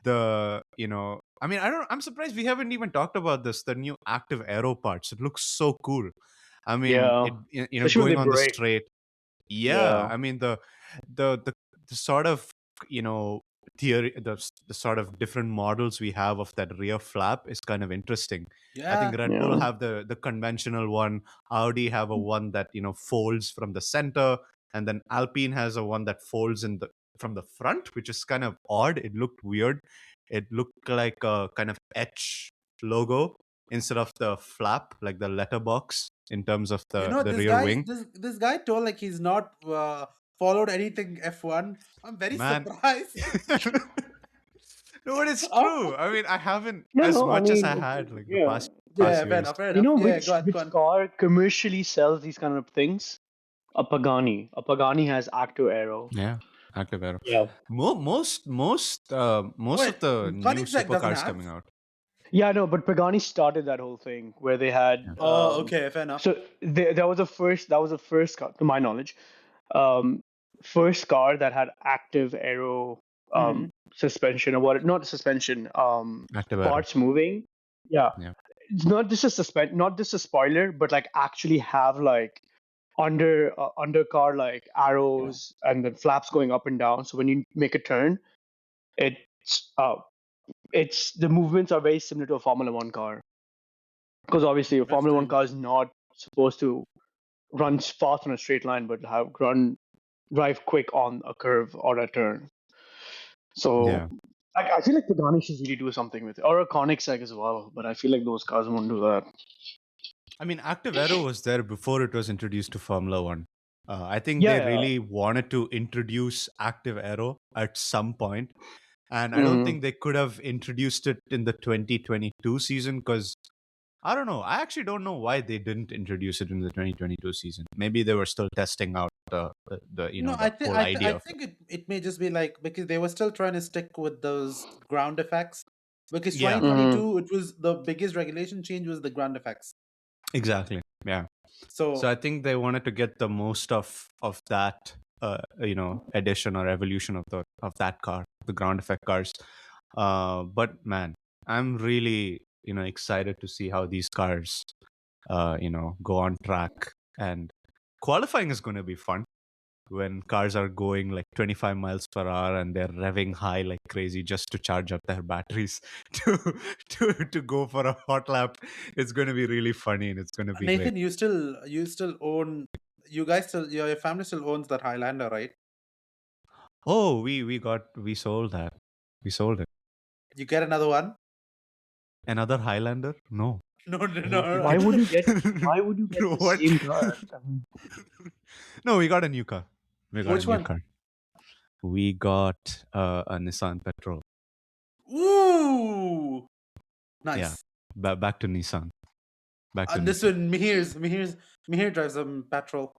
Speaker 2: I mean, I'm surprised we haven't even talked about this, the new active aero parts. It looks so cool. I mean,
Speaker 3: Yeah, especially when they
Speaker 2: going on the
Speaker 3: break.
Speaker 2: straight. Yeah,
Speaker 3: Yeah.
Speaker 2: I mean the sort of theory, the sort of different models we have of that rear flap is kind of interesting. I
Speaker 1: Yeah.
Speaker 2: think Red Bull
Speaker 3: Yeah.
Speaker 2: have the conventional one, Audi have a one that folds from the center, and then Alpine has a one that folds in the from the front, which is kind of odd. It looked weird. It looked like a kind of etch logo instead of the flap, like the letterbox in terms of the
Speaker 1: This
Speaker 2: rear
Speaker 1: guy,
Speaker 2: wing.
Speaker 1: this guy told like he's not followed anything F1. I'm very
Speaker 2: Man.
Speaker 1: surprised.
Speaker 2: No, but it's
Speaker 1: Oh,
Speaker 2: true. I mean, I haven't
Speaker 3: No,
Speaker 2: as
Speaker 3: no. I
Speaker 2: much as I
Speaker 3: mean,
Speaker 2: had like the
Speaker 3: yeah.
Speaker 2: past
Speaker 1: yeah, fair
Speaker 2: years.
Speaker 1: enough, fair
Speaker 3: You
Speaker 1: enough.
Speaker 3: know
Speaker 1: Yeah, go
Speaker 3: which
Speaker 1: on.
Speaker 3: car commercially sells these kind of things? A Pagani. A Pagani has active aero.
Speaker 2: Yeah, active arrow.
Speaker 3: Yeah.
Speaker 2: Most
Speaker 1: Wait,
Speaker 2: of the new
Speaker 1: Koenigsegg doesn't
Speaker 2: supercars
Speaker 1: have?
Speaker 2: coming out.
Speaker 3: Yeah, no, but Pagani started that whole thing where they had.
Speaker 2: Yeah.
Speaker 1: Oh, okay, fair enough.
Speaker 3: So there was a first. That was the first car, to my knowledge, um, first car that had active aero
Speaker 1: Hmm.
Speaker 3: suspension or what? Not suspension.
Speaker 2: Active arrow.
Speaker 3: Parts moving. Yeah,
Speaker 2: Yeah.
Speaker 3: it's not just a not just a spoiler, but like actually have like undercar like arrows and then flaps going up and down. So when you make a turn, it's uh, it's the movements are very similar to a Formula One car because obviously a Formula One
Speaker 1: Interesting.
Speaker 3: car is not supposed to run fast on a straight line, but have drive quick on a curve or a turn. So
Speaker 2: Yeah.
Speaker 3: I feel like Pagani should really do something with it, or a Koenigsegg as well. But I feel like those cars won't do that.
Speaker 2: I mean, active arrow was there before it was introduced to Formula One. I think
Speaker 3: Yeah,
Speaker 2: they
Speaker 3: yeah.
Speaker 2: really wanted to introduce active arrow at some point, and I don't
Speaker 3: Mhm.
Speaker 2: think they could have introduced it in the 2022 season because I don't know. I actually don't know why they didn't introduce it in the 2022 season. Maybe they were still testing out
Speaker 1: No,
Speaker 2: the whole
Speaker 1: I
Speaker 2: idea of it.
Speaker 1: think it may just be like because they were still trying to stick with those ground effects. Because
Speaker 2: Yeah,
Speaker 3: Mhm.
Speaker 1: 2022, it was the biggest regulation change was the ground effects.
Speaker 2: exactly. Yeah. So
Speaker 1: So
Speaker 2: I think they wanted to get the most of that addition or evolution of that car, the ground effect cars. But man, I'm really excited to see how these cars go on track, and qualifying is going to be fun when cars are going like 25 miles per hour and they're revving high like crazy just to charge up their batteries to to go for a hot lap. It's going to be really funny and it's going to be great.
Speaker 1: Nathan, you still own, you guys still, your family still owns that Highlander, right?
Speaker 2: Oh, we sold that. We sold it.
Speaker 1: You get another one?
Speaker 2: Another Highlander? No.
Speaker 1: No, no,
Speaker 2: What we
Speaker 3: Why
Speaker 1: no.
Speaker 3: would you get? Why would you get the
Speaker 2: what?
Speaker 3: same car? I mean,
Speaker 2: No, we got a new car. We got a
Speaker 1: Which
Speaker 2: new
Speaker 1: one?
Speaker 2: car. We got a Nissan Petrol.
Speaker 1: Ooh,
Speaker 2: Yeah.
Speaker 1: nice.
Speaker 2: Back to Nissan. Back to
Speaker 1: And this
Speaker 2: Nissan.
Speaker 1: one, Mihir drives a petrol.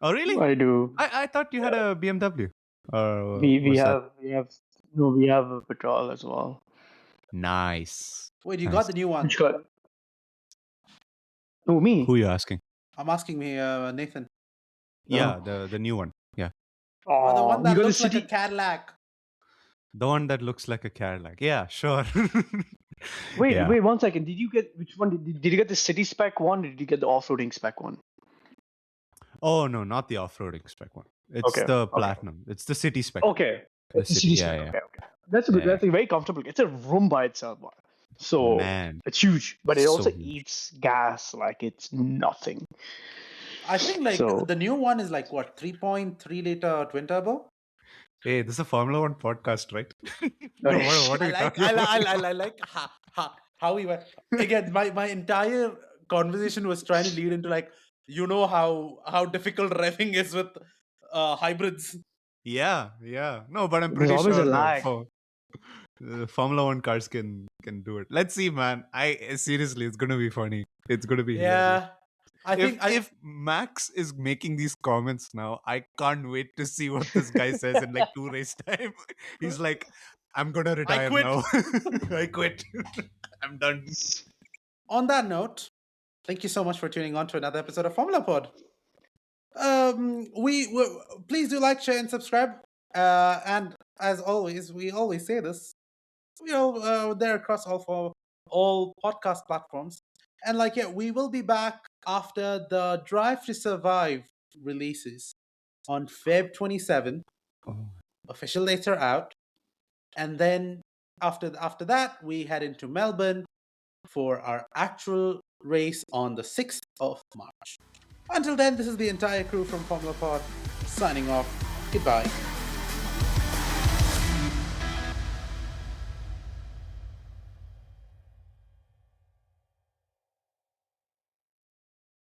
Speaker 2: Oh, really?
Speaker 3: I do.
Speaker 2: I thought you had a BMW. Or
Speaker 3: We
Speaker 2: was that
Speaker 3: we have a petrol as well.
Speaker 2: nice?
Speaker 1: Wait, you got
Speaker 2: Nice.
Speaker 1: the new one?
Speaker 3: Which car? Oh,
Speaker 2: Who
Speaker 3: me.
Speaker 2: you asking?
Speaker 1: I'm asking me, Nathan.
Speaker 2: Yeah,
Speaker 3: No.
Speaker 2: the new one. Yeah.
Speaker 1: Oh, the one
Speaker 3: You
Speaker 1: that
Speaker 3: got the
Speaker 1: looks like a
Speaker 3: city.
Speaker 1: Cadillac.
Speaker 2: The one that looks like a Cadillac. Yeah, sure.
Speaker 3: Wait,
Speaker 2: Yeah.
Speaker 3: wait, 1 second. Did you get which one? Did you get the city spec one? Or did you get the off-roading spec one?
Speaker 2: Oh no, not the off-roading spec one. It's
Speaker 3: Okay,
Speaker 2: the
Speaker 3: okay,
Speaker 2: platinum. It's the city spec.
Speaker 3: okay.
Speaker 2: The
Speaker 3: It's the
Speaker 2: city.
Speaker 3: city
Speaker 2: Yeah,
Speaker 3: spec.
Speaker 2: yeah,
Speaker 3: Okay, okay. That's a good.
Speaker 2: yeah.
Speaker 3: That's a very comfortable. It's a room by itself, so
Speaker 2: Man,
Speaker 3: it's huge. But it
Speaker 2: so
Speaker 3: also
Speaker 2: huge.
Speaker 3: eats gas like it's nothing.
Speaker 1: I think like
Speaker 3: So
Speaker 1: the new one is like what, 3.3 liter twin turbo?
Speaker 2: Hey, this is a Formula One podcast, right?
Speaker 3: okay.
Speaker 2: What are
Speaker 1: I
Speaker 2: we
Speaker 1: like
Speaker 2: talking about?
Speaker 1: I like how we were again. My entire conversation was trying to lead into like, you know how difficult revving is with hybrids.
Speaker 2: Yeah. No, but I'm
Speaker 3: There's
Speaker 2: pretty
Speaker 3: always a
Speaker 2: sure
Speaker 3: lag.
Speaker 2: the Formula One cars can do it. Let's see, man. I seriously, it's gonna be funny. It's gonna be hilarious.
Speaker 1: Yeah, I think I
Speaker 2: If Max is making these comments now, I can't wait to see what this guy says in like 2 race time. He's like, I'm gonna
Speaker 1: I
Speaker 2: retire
Speaker 1: quit.
Speaker 2: now. I quit. I'm done.
Speaker 1: On that note, thank you so much for tuning on to another episode of Formula Pod. We please do like, share, and subscribe. And as always, we always say this. We all they're across all podcast platforms. And like yeah, we will be back after the Drive to Survive releases on Feb 27.
Speaker 2: Oh.
Speaker 1: Official dates are out, and then after that we head into Melbourne for our actual race on the 6th of March. Until then, this is the entire crew from Formula Pod signing off. Goodbye.